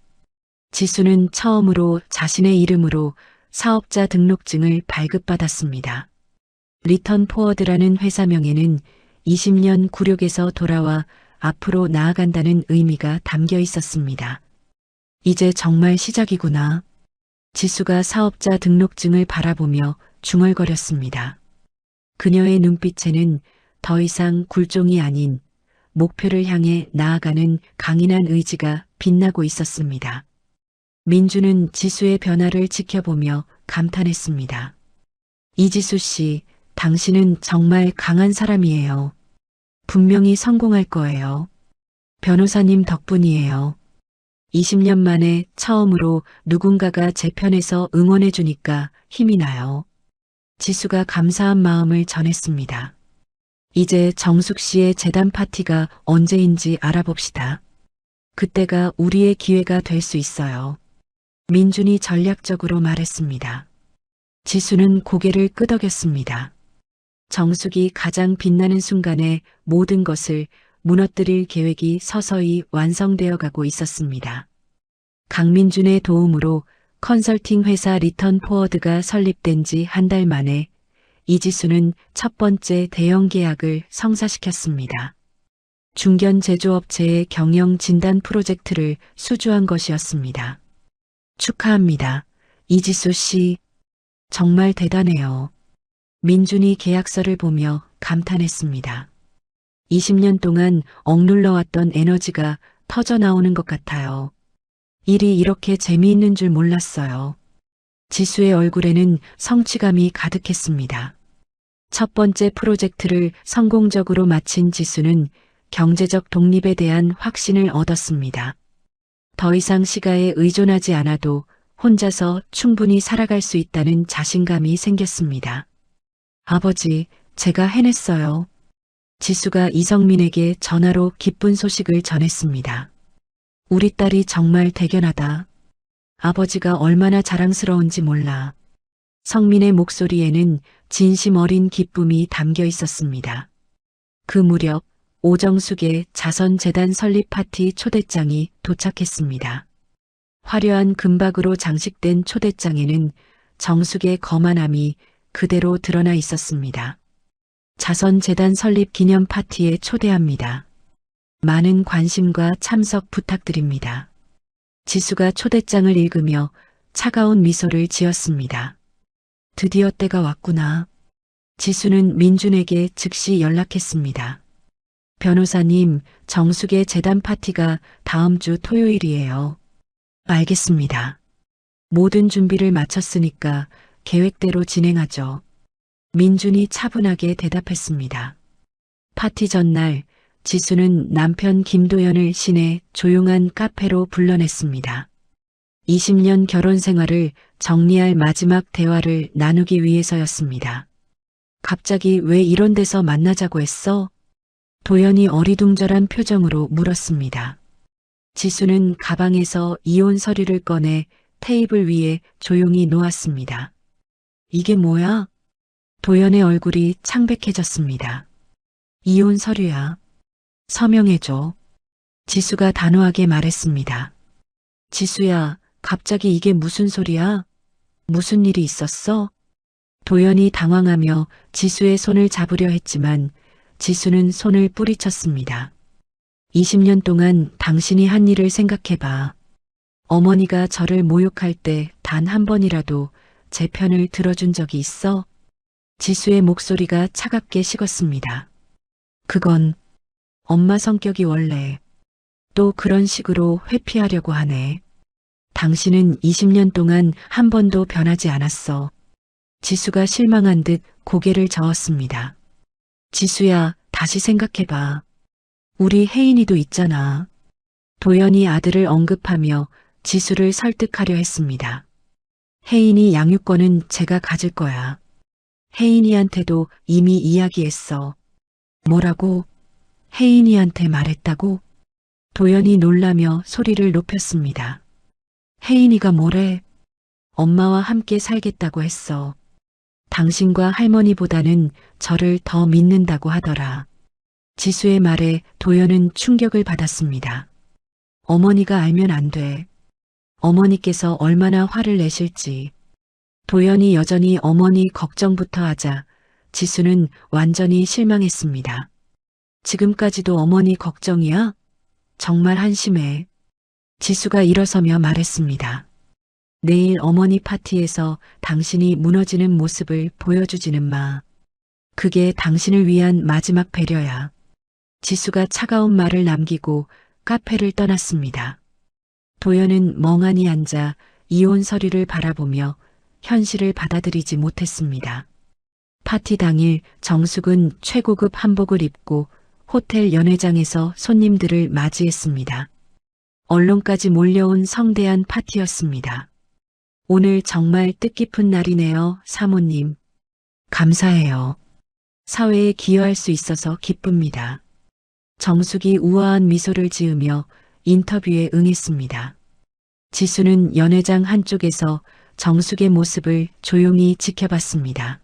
지수는 처음으로 자신의 이름으로 사업자 등록증을 발급받았습니다. 리턴 포워드라는 회사명에는 20년 굴욕에서 돌아와 앞으로 나아간다는 의미가 담겨 있었습니다. 이제 정말 시작이구나. 지수가 사업자 등록증을 바라보며 중얼거렸습니다. 그녀의 눈빛에는 더 이상 굴종이 아닌 목표를 향해 나아가는 강인한 의지가 빛나고 있었습니다. 민주는 지수의 변화를 지켜보며 감탄했습니다. 이지수 씨, 당신은 정말 강한 사람이에요. 분명히 성공할 거예요. 변호사님 덕분이에요. 20년 만에 처음으로 누군가가 제 편에서 응원해 주니까 힘이 나요. 지수가 감사한 마음을 전했습니다. 이제 정숙 씨의 재단 파티가 언제인지 알아봅시다. 그때가 우리의 기회가 될 수 있어요. 민준이 전략적으로 말했습니다. 지수는 고개를 끄덕였습니다. 정숙이 가장 빛나는 순간에 모든 것을 무너뜨릴 계획이 서서히 완성되어 가고 있었습니다. 강민준의 도움으로 컨설팅 회사 리턴 포워드가 설립된 지 한 달 만에 이지수는 첫 번째 대형 계약을 성사시켰습니다. 중견 제조업체의 경영 진단 프로젝트를 수주한 것이었습니다. 축하합니다. 이지수 씨, 정말 대단해요. 민준이 계약서를 보며 감탄했습니다. 20년 동안 억눌러왔던 에너지가 터져나오는 것 같아요. 일이 이렇게 재미있는 줄 몰랐어요. 지수의 얼굴에는 성취감이 가득했습니다. 첫 번째 프로젝트를 성공적으로 마친 지수는 경제적 독립에 대한 확신을 얻었습니다. 더 이상 시가에 의존하지 않아도 혼자서 충분히 살아갈 수 있다는 자신감이 생겼습니다. 아버지, 제가 해냈어요. 지수가 이성민에게 전화로 기쁜 소식을 전했습니다. 우리 딸이 정말 대견하다. 아버지가 얼마나 자랑스러운지 몰라. 성민의 목소리에는 진심 어린 기쁨이 담겨 있었습니다. 그 무렵 오정숙의 자선재단 설립 파티 초대장이 도착했습니다. 화려한 금박으로 장식된 초대장에는 정숙의 거만함이 그대로 드러나 있었습니다. 자선재단 설립 기념 파티에 초대합니다. 많은 관심과 참석 부탁드립니다. 지수가 초대장을 읽으며 차가운 미소를 지었습니다. 드디어 때가 왔구나. 지수는 민준에게 즉시 연락했습니다. 변호사님, 정숙의 재단 파티가 다음 주 토요일이에요. 알겠습니다. 모든 준비를 마쳤으니까 계획대로 진행하죠. 민준이 차분하게 대답했습니다. 파티 전날 지수는 남편 김도연을 시내 조용한 카페로 불러냈습니다. 20년 결혼 생활을 정리할 마지막 대화를 나누기 위해서였습니다. 갑자기 왜 이런 데서 만나자고 했어? 도연이 어리둥절한 표정으로 물었습니다. 지수는 가방에서 이혼 서류를 꺼내 테이블 위에 조용히 놓았습니다. 이게 뭐야? 도연의 얼굴이 창백해졌습니다. 이혼 서류야. 서명해줘. 지수가 단호하게 말했습니다. 지수야, 갑자기 이게 무슨 소리야? 무슨 일이 있었어? 도연이 당황하며 지수의 손을 잡으려 했지만 지수는 손을 뿌리쳤습니다. 20년 동안 당신이 한 일을 생각해봐. 어머니가 저를 모욕할 때 단 한 번이라도 제 편을 들어준 적이 있어? 지수의 목소리가 차갑게 식었습니다. 그건 엄마 성격이 원래 또 그런 식으로 회피하려고 하네. 당신은 20년 동안 한 번도 변하지 않았어. 지수가 실망한 듯 고개를 저었습니다. 지수야, 다시 생각해봐. 우리 혜인이도 있잖아. 도연이 아들을 언급하며 지수를 설득하려 했습니다. 혜인이 양육권은 제가 가질 거야. 혜인이한테도 이미 이야기했어. 뭐라고? 혜인이한테 말했다고? 도연이 놀라며 소리를 높였습니다. 혜인이가 뭐래? 엄마와 함께 살겠다고 했어. 당신과 할머니보다는 저를 더 믿는다고 하더라. 지수의 말에 도연은 충격을 받았습니다. 어머니가 알면 안 돼. 어머니께서 얼마나 화를 내실지. 도연이 여전히 어머니 걱정부터 하자 지수는 완전히 실망했습니다. 지금까지도 어머니 걱정이야? 정말 한심해. 지수가 일어서며 말했습니다. 내일 어머니 파티에서 당신이 무너지는 모습을 보여주지는 마. 그게 당신을 위한 마지막 배려야. 지수가 차가운 말을 남기고 카페를 떠났습니다. 도연은 멍하니 앉아 이혼 서류를 바라보며 현실을 받아들이지 못했습니다. 파티 당일 정숙은 최고급 한복을 입고 호텔 연회장에서 손님들을 맞이했습니다. 언론까지 몰려온 성대한 파티였습니다. 오늘 정말 뜻깊은 날이네요, 사모님. 감사해요. 사회에 기여할 수 있어서 기쁩니다. 정숙이 우아한 미소를 지으며 인터뷰에 응했습니다. 지수는 연회장 한쪽에서 정숙의 모습을 조용히 지켜봤습니다.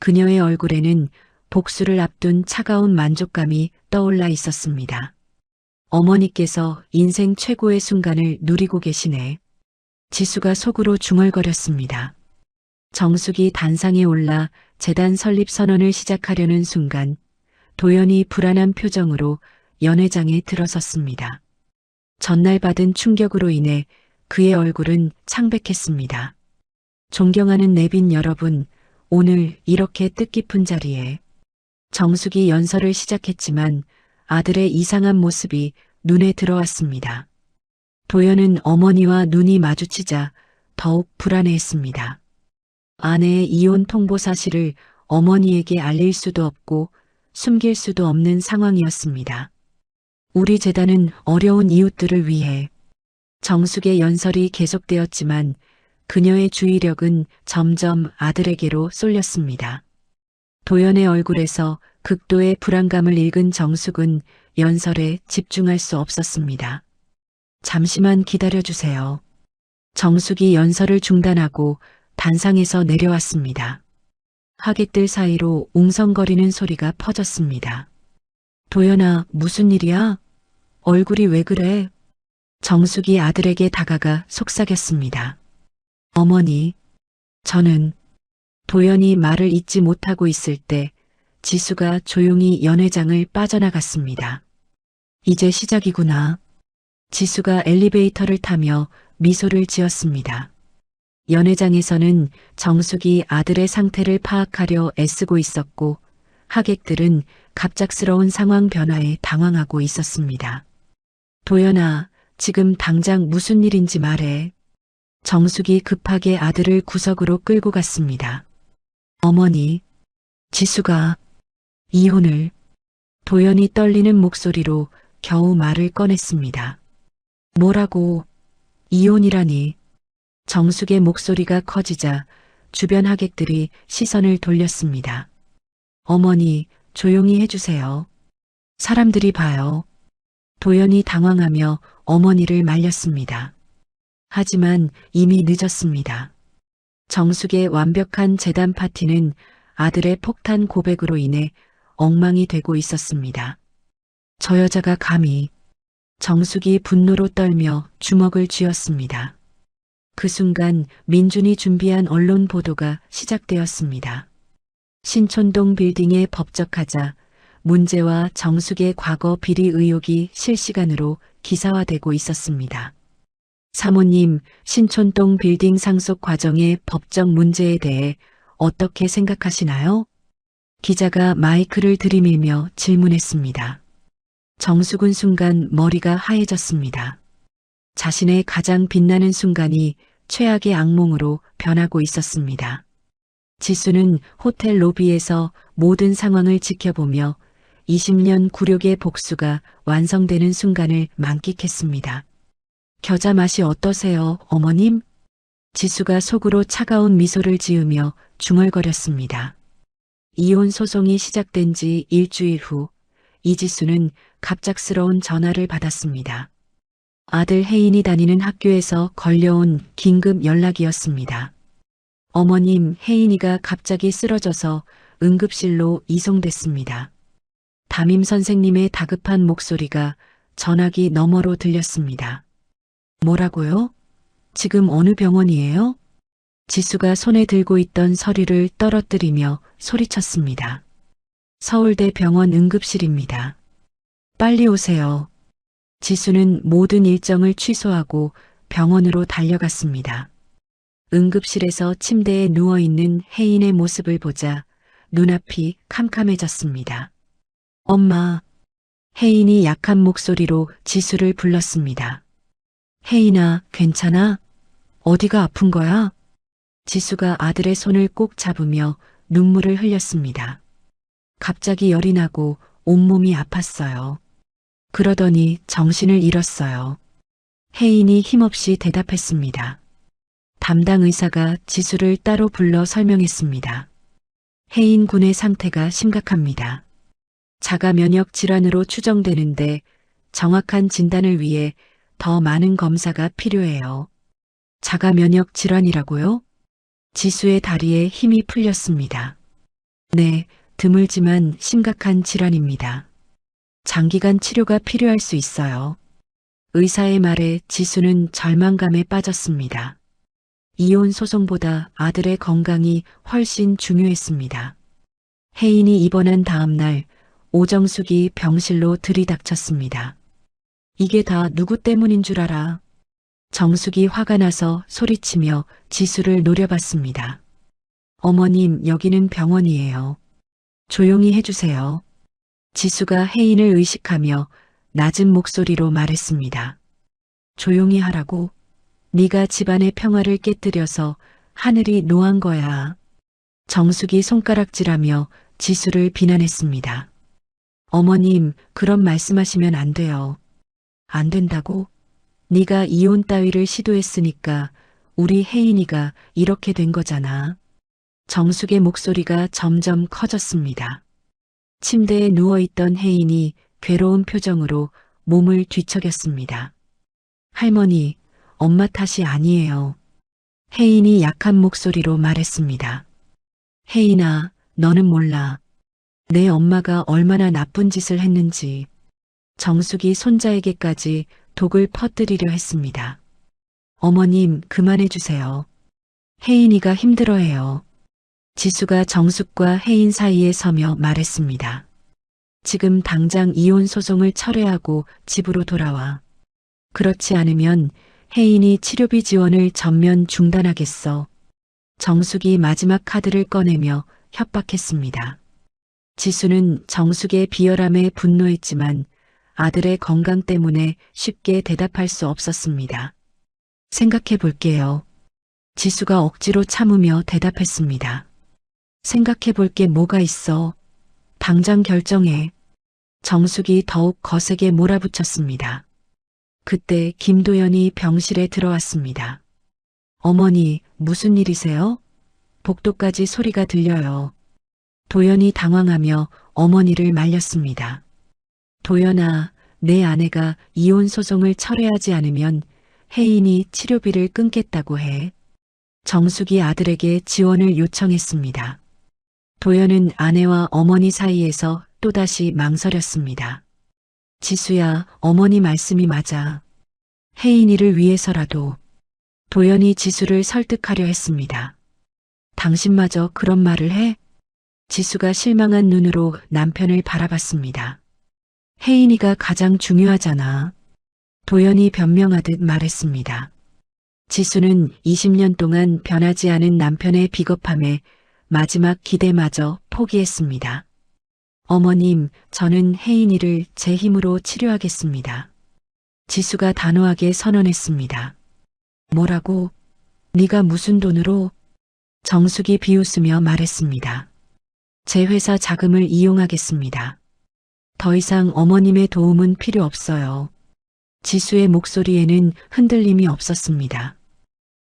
그녀의 얼굴에는 복수를 앞둔 차가운 만족감이 떠올라 있었습니다. 어머니께서 인생 최고의 순간을 누리고 계시네. 지수가 속으로 중얼거렸습니다. 정숙이 단상에 올라 재단 설립 선언을 시작하려는 순간 도연이 불안한 표정으로 연회장에 들어섰습니다. 전날 받은 충격으로 인해 그의 얼굴은 창백했습니다. 존경하는 내빈 여러분, 오늘 이렇게 뜻깊은 자리에 정숙이 연설을 시작했지만 아들의 이상한 모습이 눈에 들어왔습니다. 도연은 어머니와 눈이 마주치자 더욱 불안해했습니다. 아내의 이혼 통보 사실을 어머니에게 알릴 수도 없고 숨길 수도 없는 상황이었습니다. 우리 재단은 어려운 이웃들을 위해 정숙의 연설이 계속되었지만 그녀의 주의력은 점점 아들에게로 쏠렸습니다. 도연의 얼굴에서 극도의 불안감을 읽은 정숙은 연설에 집중할 수 없었습니다. 잠시만 기다려주세요. 정숙이 연설을 중단하고 단상에서 내려왔습니다. 하객들 사이로 웅성거리는 소리가 퍼졌습니다. 도연아, 무슨 일이야? 얼굴이 왜 그래? 정숙이 아들에게 다가가 속삭였습니다. 어머니, 저는 도연이 말을 잇지 못하고 있을 때 지수가 조용히 연회장을 빠져나갔습니다. 이제 시작이구나. 지수가 엘리베이터를 타며 미소를 지었습니다. 연회장에서는 정숙이 아들의 상태를 파악하려 애쓰고 있었고 하객들은 갑작스러운 상황 변화에 당황하고 있었습니다. 도연아, 지금 당장 무슨 일인지 말해. 정숙이 급하게 아들을 구석으로 끌고 갔습니다. 어머니, 지수가 이혼을. 도연이 떨리는 목소리로 겨우 말을 꺼냈습니다. 뭐라고? 이혼이라니. 정숙의 목소리가 커지자 주변 하객들이 시선을 돌렸습니다. 어머니, 조용히 해주세요. 사람들이 봐요. 도연이 당황하며 어머니를 말렸습니다. 하지만 이미 늦었습니다. 정숙의 완벽한 재단 파티는 아들의 폭탄 고백으로 인해 엉망이 되고 있었습니다. 저 여자가 감히. 정숙이 분노로 떨며 주먹을 쥐었습니다. 그 순간 민준이 준비한 언론 보도가 시작되었습니다. 신촌동 빌딩에 법적하자 문제와 정숙의 과거 비리 의혹이 실시간으로 기사화되고 있었습니다. 사모님, 신촌동 빌딩 상속 과정의 법적 문제에 대해 어떻게 생각하시나요? 기자가 마이크를 들이밀며 질문했습니다. 정숙은 순간 머리가 하얘졌습니다. 자신의 가장 빛나는 순간이 최악의 악몽으로 변하고 있었습니다. 지수는 호텔 로비에서 모든 상황을 지켜보며 20년 굴욕의 복수가 완성되는 순간을 만끽했습니다. 겨자 맛이 어떠세요, 어머님? 지수가 속으로 차가운 미소를 지으며 중얼거렸습니다. 이혼 소송이 시작된 지 일주일 후 이지수는 갑작스러운 전화를 받았습니다. 아들 혜인이 다니는 학교에서 걸려온 긴급 연락이었습니다. 어머님, 혜인이가 갑자기 쓰러져서 응급실로 이송됐습니다. 담임 선생님의 다급한 목소리가 전화기 너머로 들렸습니다. 뭐라고요? 지금 어느 병원이에요? 지수가 손에 들고 있던 서류를 떨어뜨리며 소리쳤습니다. 서울대 병원 응급실입니다. 빨리 오세요. 지수는 모든 일정을 취소하고 병원으로 달려갔습니다. 응급실에서 침대에 누워있는 혜인의 모습을 보자 눈앞이 캄캄해졌습니다. 엄마. 혜인이 약한 목소리로 지수를 불렀습니다. 혜인아, 괜찮아? 어디가 아픈 거야? 지수가 아들의 손을 꼭 잡으며 눈물을 흘렸습니다. 갑자기 열이 나고 온몸이 아팠어요. 그러더니 정신을 잃었어요. 혜인이 힘없이 대답했습니다. 담당 의사가 지수를 따로 불러 설명했습니다. 혜인 군의 상태가 심각합니다. 자가 면역 질환으로 추정되는데 정확한 진단을 위해 더 많은 검사가 필요해요. 자가 면역 질환이라고요? 지수의 다리에 힘이 풀렸습니다. 네, 드물지만 심각한 질환입니다. 장기간 치료가 필요할 수 있어요. 의사의 말에 지수는 절망감에 빠졌습니다. 이혼 소송보다 아들의 건강이 훨씬 중요했습니다. 혜인이 입원한 다음 날 오정숙이 병실로 들이닥쳤습니다. 이게 다 누구 때문인 줄 알아? 정숙이 화가 나서 소리치며 지수를 노려봤습니다. 어머님, 여기는 병원이에요. 조용히 해주세요. 지수가 혜인을 의식하며 낮은 목소리로 말했습니다. 조용히 하라고? 네가 집안의 평화를 깨뜨려서 하늘이 노한 거야. 정숙이 손가락질하며 지수를 비난했습니다. 어머님, 그런 말씀하시면 안 돼요. 안 된다고? 네가 이혼 따위를 시도했으니까 우리 혜인이가 이렇게 된 거잖아. 정숙의 목소리가 점점 커졌습니다. 침대에 누워있던 혜인이 괴로운 표정으로 몸을 뒤척였습니다. 할머니, 엄마 탓이 아니에요. 혜인이 약한 목소리로 말했습니다. 혜인아, 너는 몰라. 내 엄마가 얼마나 나쁜 짓을 했는지. 정숙이 손자에게까지 독을 퍼뜨리려 했습니다. 어머님, 그만해 주세요. 혜인이가 힘들어해요. 지수가 정숙과 혜인 사이에 서며 말했습니다. 지금 당장 이혼 소송을 철회하고 집으로 돌아와. 그렇지 않으면 혜인이 치료비 지원을 전면 중단하겠어. 정숙이 마지막 카드를 꺼내며 협박했습니다. 지수는 정숙의 비열함에 분노했지만 아들의 건강 때문에 쉽게 대답할 수 없었습니다. 생각해 볼게요. 지수가 억지로 참으며 대답했습니다. 생각해 볼 게 뭐가 있어. 당장 결정해. 정숙이 더욱 거세게 몰아붙였습니다. 그때 김도연이 병실에 들어왔습니다. 어머니, 무슨 일이세요? 복도까지 소리가 들려요. 도연이 당황하며 어머니를 말렸습니다. 도연아, 내 아내가 이혼 소송을 철회하지 않으면 혜인이 치료비를 끊겠다고 해. 정숙이 아들에게 지원을 요청했습니다. 도연은 아내와 어머니 사이에서 또다시 망설였습니다. 지수야, 어머니 말씀이 맞아. 혜인이를 위해서라도. 도연이 지수를 설득하려 했습니다. 당신마저 그런 말을 해? 지수가 실망한 눈으로 남편을 바라봤습니다. 혜인이가 가장 중요하잖아. 도연이 변명하듯 말했습니다. 지수는 20년 동안 변하지 않은 남편의 비겁함에 마지막 기대마저 포기했습니다. 어머님, 저는 혜인이를 제 힘으로 치료하겠습니다. 지수가 단호하게 선언했습니다. 뭐라고? 네가 무슨 돈으로? 정숙이 비웃으며 말했습니다. 제 회사 자금을 이용하겠습니다. 더 이상 어머님의 도움은 필요 없어요. 지수의 목소리에는 흔들림이 없었습니다.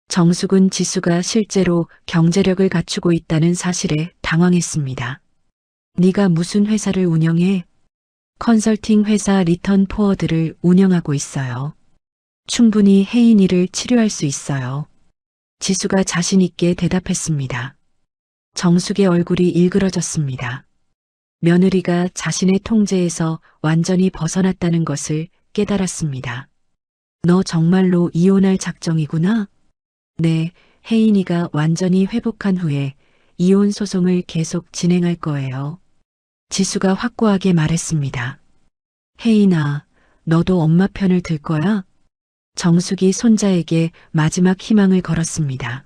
정숙은 지수가 실제로 경제력을 갖추고 있다는 사실에 당황했습니다. 네가 무슨 회사를 운영해? 컨설팅 회사 리턴 포워드를 운영하고 있어요. 충분히 혜인이를 치료할 수 있어요. 지수가 자신 있게 대답했습니다. 정숙의 얼굴이 일그러졌습니다. 며느리가 자신의 통제에서 완전히 벗어났다는 것을 깨달았습니다. 너 정말로 이혼할 작정이구나? 네, 혜인이가 완전히 회복한 후에 이혼 소송을 계속 진행할 거예요. 지수가 확고하게 말했습니다. 혜인아, 너도 엄마 편을 들 거야? 정숙이 손자에게 마지막 희망을 걸었습니다.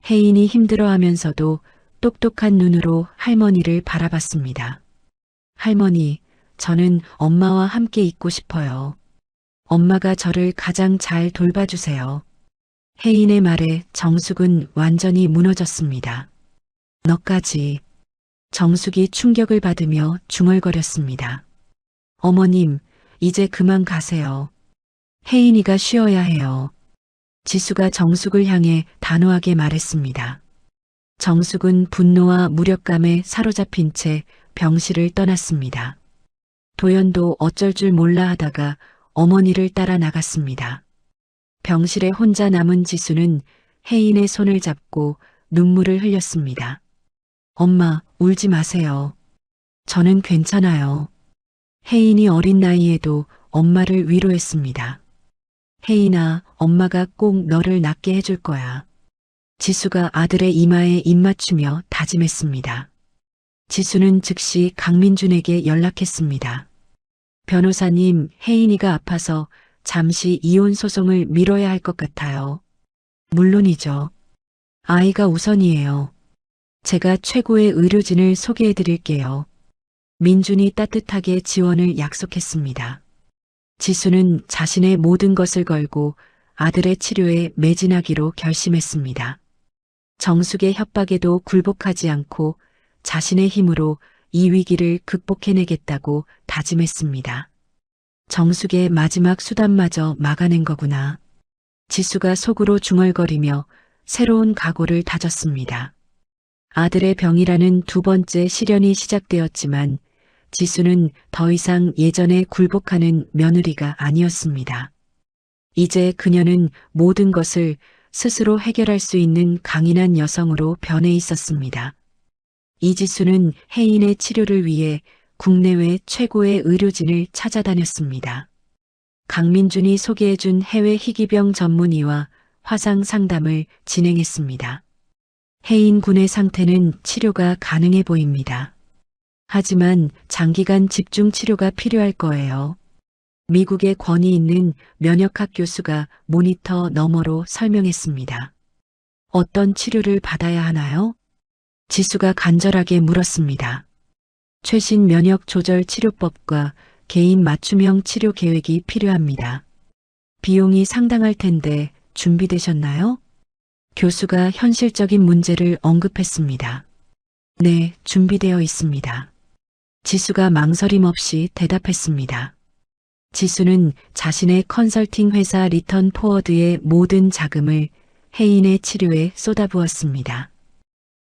혜인이 힘들어하면서도 똑똑한 눈으로 할머니를 바라봤습니다. 할머니, 저는 엄마와 함께 있고 싶어요. 엄마가 저를 가장 잘 돌봐주세요. 혜인의 말에 정숙은 완전히 무너졌습니다. 너까지. 정숙이 충격을 받으며 중얼거렸습니다. 어머님, 이제 그만 가세요. 혜인이가 쉬어야 해요. 지수가 정숙을 향해 단호하게 말했습니다. 정숙은 분노와 무력감에 사로잡힌 채 병실을 떠났습니다. 도연도 어쩔 줄 몰라 하다가 어머니를 따라 나갔습니다. 병실에 혼자 남은 지수는 혜인의 손을 잡고 눈물을 흘렸습니다. 엄마, 울지 마세요. 저는 괜찮아요. 혜인이 어린 나이에도 엄마를 위로했습니다. 혜인아, 엄마가 꼭 너를 낫게 해줄 거야. 지수가 아들의 이마에 입맞추며 다짐했습니다. 지수는 즉시 강민준에게 연락했습니다. 변호사님, 혜인이가 아파서 잠시 이혼 소송을 미뤄야 할 것 같아요. 물론이죠. 아이가 우선이에요. 제가 최고의 의료진을 소개해 드릴게요. 민준이 따뜻하게 지원을 약속했습니다. 지수는 자신의 모든 것을 걸고 아들의 치료에 매진하기로 결심했습니다. 정숙의 협박에도 굴복하지 않고 자신의 힘으로 이 위기를 극복해내겠다고 다짐했습니다. 정숙의 마지막 수단마저 막아낸 거구나. 지수가 속으로 중얼거리며 새로운 각오를 다졌습니다. 아들의 병이라는 두 번째 시련이 시작되었지만 지수는 더 이상 예전에 굴복하는 며느리가 아니었습니다. 이제 그녀는 모든 것을 스스로 해결할 수 있는 강인한 여성으로 변해 있었습니다. 이지수는 혜인의 치료를 위해 국내외 최고의 의료진을 찾아다녔습니다. 강민준이 소개해준 해외 희귀병 전문의와 화상 상담을 진행했습니다. 혜인 군의 상태는 치료가 가능해 보입니다. 하지만 장기간 집중 치료가 필요할 거예요. 미국의 권위 있는 면역학 교수가 모니터 너머로 설명했습니다. 어떤 치료를 받아야 하나요? 지수가 간절하게 물었습니다. 최신 면역 조절 치료법과 개인 맞춤형 치료 계획이 필요합니다. 비용이 상당할 텐데 준비되셨나요? 교수가 현실적인 문제를 언급했습니다. 네, 준비되어 있습니다. 지수가 망설임 없이 대답했습니다. 지수는 자신의 컨설팅 회사 리턴 포워드의 모든 자금을 혜인의 치료에 쏟아부었습니다.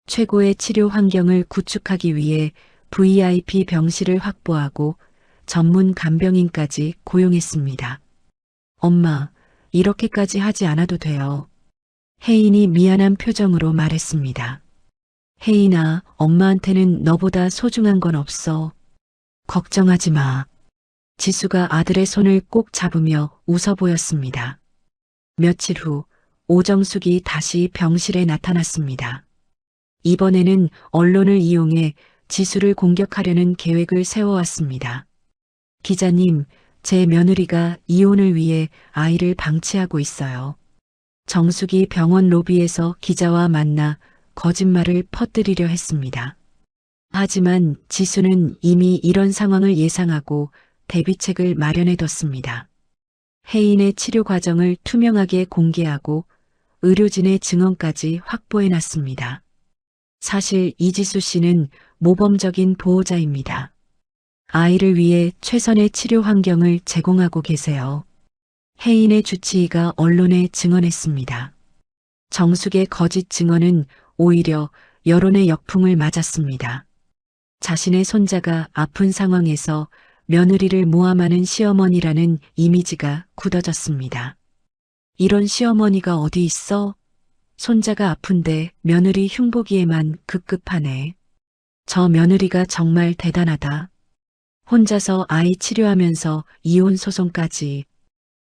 최고의 치료 환경을 구축하기 위해 VIP 병실을 확보하고 전문 간병인까지 고용했습니다. 엄마, 이렇게까지 하지 않아도 돼요. 혜인이 미안한 표정으로 말했습니다. 혜인아, 엄마한테는 너보다 소중한 건 없어. 걱정하지 마. 지수가 아들의 손을 꼭 잡으며 웃어 보였습니다. 며칠 후 오정숙이 다시 병실에 나타났습니다. 이번에는 언론을 이용해 지수를 공격하려는 계획을 세워왔습니다. 기자님, 제 며느리가 이혼을 위해 아이를 방치하고 있어요. 정숙이 병원 로비에서 기자와 만나 거짓말을 퍼뜨리려 했습니다. 하지만 지수는 이미 이런 상황을 예상하고 대비책을 마련해뒀습니다. 혜인의 치료 과정을 투명하게 공개하고 의료진의 증언까지 확보해놨습니다. 사실 이지수 씨는 모범적인 보호자입니다. 아이를 위해 최선의 치료 환경을 제공하고 계세요. 혜인의 주치의가 언론에 증언했습니다. 정숙의 거짓 증언은 오히려 여론의 역풍을 맞았습니다. 자신의 손자가 아픈 상황에서 며느리를 모함하는 시어머니라는 이미지가 굳어졌습니다. 이런 시어머니가 어디 있어? 손자가 아픈데 며느리 흉보기에만 급급하네. 저 며느리가 정말 대단하다. 혼자서 아이 치료하면서 이혼 소송까지.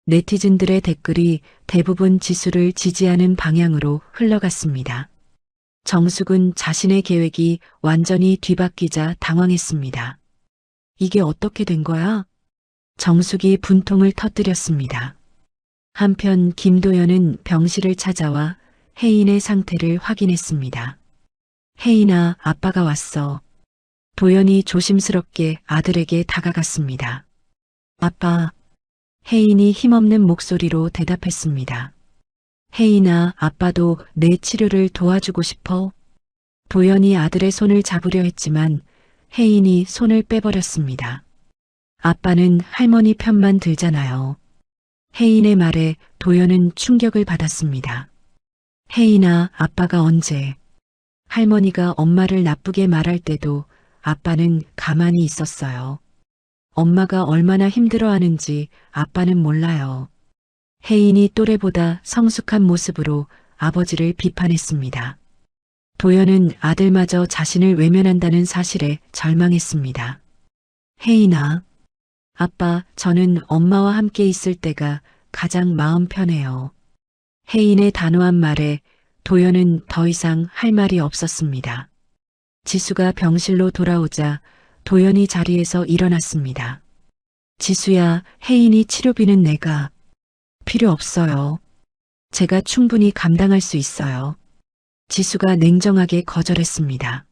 네티즌들의 댓글이 대부분 지수를 지지하는 방향으로 흘러갔습니다. 정숙은 자신의 계획이 완전히 뒤바뀌자 당황했습니다. 이게 어떻게 된 거야? 정숙이 분통을 터뜨렸습니다. 한편 김도연은 병실을 찾아와 혜인의 상태를 확인했습니다. 혜인아, 아빠가 왔어. 도연이 조심스럽게 아들에게 다가갔습니다. 아빠. 혜인이 힘없는 목소리로 대답했습니다. 혜인아, 아빠도 내 치료를 도와주고 싶어? 도연이 아들의 손을 잡으려 했지만 혜인이 손을 빼버렸습니다. 아빠는 할머니 편만 들잖아요. 혜인의 말에 도연은 충격을 받았습니다. 혜인아, 아빠가 언제? 할머니가 엄마를 나쁘게 말할 때도 아빠는 가만히 있었어요. 엄마가 얼마나 힘들어하는지 아빠는 몰라요. 혜인이 또래보다 성숙한 모습으로 아버지를 비판했습니다. 도연은 아들마저 자신을 외면한다는 사실에 절망했습니다. 혜인아, 아빠, 저는 엄마와 함께 있을 때가 가장 마음 편해요. 혜인의 단호한 말에 도연은 더 이상 할 말이 없었습니다. 지수가 병실로 돌아오자 도연이 자리에서 일어났습니다. 지수야, 혜인이 치료비는 내가. 필요 없어요. 제가 충분히 감당할 수 있어요. 지수가 냉정하게 거절했습니다.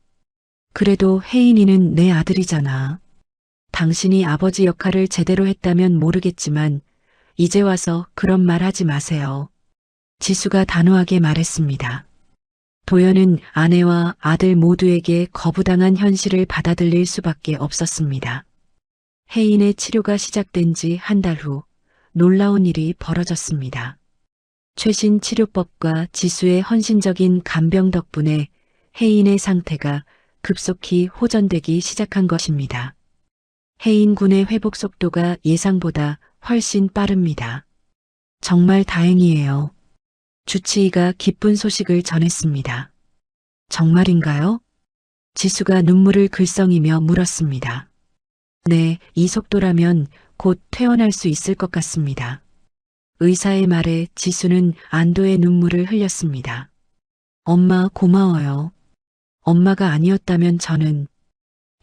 그래도 혜인이는 내 아들이잖아. 당신이 아버지 역할을 제대로 했다면 모르겠지만 이제 와서 그런 말 하지 마세요. 지수가 단호하게 말했습니다. 도연은 아내와 아들 모두에게 거부당한 현실을 받아들일 수밖에 없었습니다. 혜인의 치료가 시작된 지 한 달 후 놀라운 일이 벌어졌습니다. 최신 치료법과 지수의 헌신적인 간병 덕분에 혜인의 상태가 급속히 호전되기 시작한 것입니다. 혜인 군의 회복 속도가 예상보다 훨씬 빠릅니다. 정말 다행이에요. 주치의가 기쁜 소식을 전했습니다. 정말인가요? 지수가 눈물을 글썽이며 물었습니다. 네, 이 속도라면 곧 퇴원할 수 있을 것 같습니다. 의사의 말에 지수는 안도의 눈물을 흘렸습니다. 엄마 고마워요. 엄마가 아니었다면 저는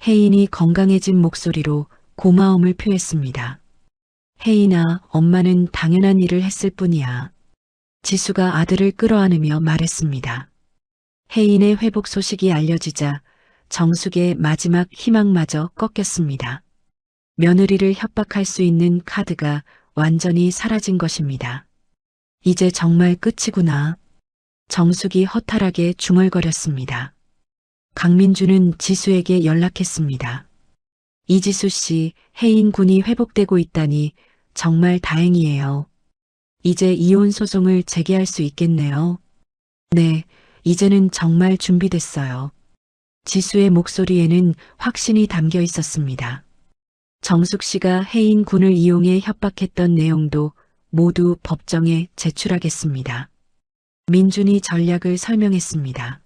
혜인이 건강해진 목소리로 고마움을 표했습니다. 혜인아, 엄마는 당연한 일을 했을 뿐이야. 지수가 아들을 끌어안으며 말했습니다. 혜인의 회복 소식이 알려지자 정숙의 마지막 희망마저 꺾였습니다. 며느리를 협박할 수 있는 카드가 완전히 사라진 것입니다. 이제 정말 끝이구나. 정숙이 허탈하게 중얼거렸습니다. 강민주는 지수에게 연락했습니다. 이지수 씨, 혜인 군이 회복되고 있다니 정말 다행이에요. 이제 이혼 소송을 제기할 수 있겠네요. 네, 이제는 정말 준비됐어요. 지수의 목소리에는 확신이 담겨 있었습니다. 정숙 씨가 혜인 군을 이용해 협박했던 내용도 모두 법정에 제출하겠습니다. 민준이 전략을 설명했습니다.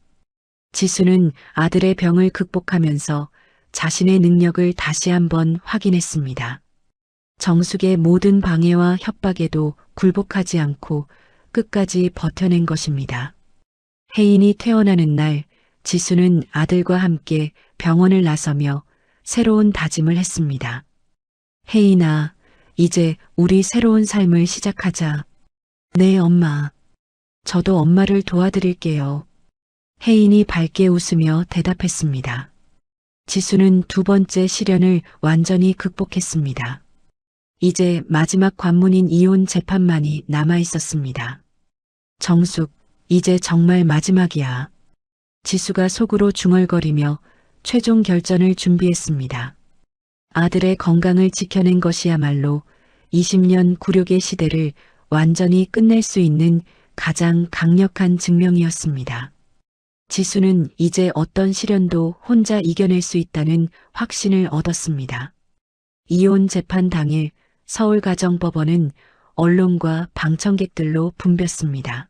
지수는 아들의 병을 극복하면서 자신의 능력을 다시 한번 확인했습니다. 정숙의 모든 방해와 협박에도 굴복하지 않고 끝까지 버텨낸 것입니다. 혜인이 퇴원하는 날 지수는 아들과 함께 병원을 나서며 새로운 다짐을 했습니다. 혜인아, 이제 우리 새로운 삶을 시작하자. 네, 엄마. 저도 엄마를 도와드릴게요. 혜인이 밝게 웃으며 대답했습니다. 지수는 두 번째 시련을 완전히 극복했습니다. 이제 마지막 관문인 이혼 재판만이 남아 있었습니다. 정숙, 이제 정말 마지막이야. 지수가 속으로 중얼거리며 최종 결전을 준비했습니다. 아들의 건강을 지켜낸 것이야말로 20년 굴욕의 시대를 완전히 끝낼 수 있는 가장 강력한 증명이었습니다. 지수는 이제 어떤 시련도 혼자 이겨낼 수 있다는 확신을 얻었습니다. 이혼 재판 당일 서울가정법원은 언론과 방청객들로 붐볐습니다.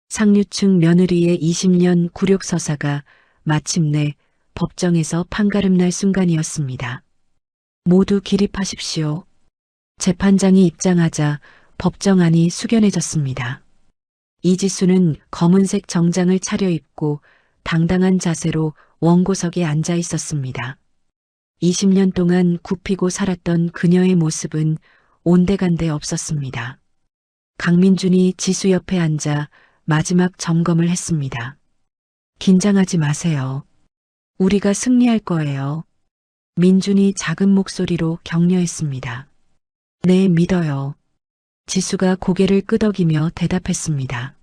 상류층 며느리의 20년 굴욕 서사가 마침내 법정에서 판가름날 순간이었습니다. 모두 기립하십시오. 재판장이 입장하자 법정 안이 숙연해졌습니다. 이지수는 검은색 정장을 차려입고 당당한 자세로 원고석에 앉아 있었습니다. 20년 동안 굽히고 살았던 그녀의 모습은 온데간데 없었습니다. 강민준이 지수 옆에 앉아 마지막 점검을 했습니다. 긴장하지 마세요. 우리가 승리할 거예요. 민준이 작은 목소리로 격려했습니다. 네, 믿어요. 지수가 고개를 끄덕이며 대답했습니다.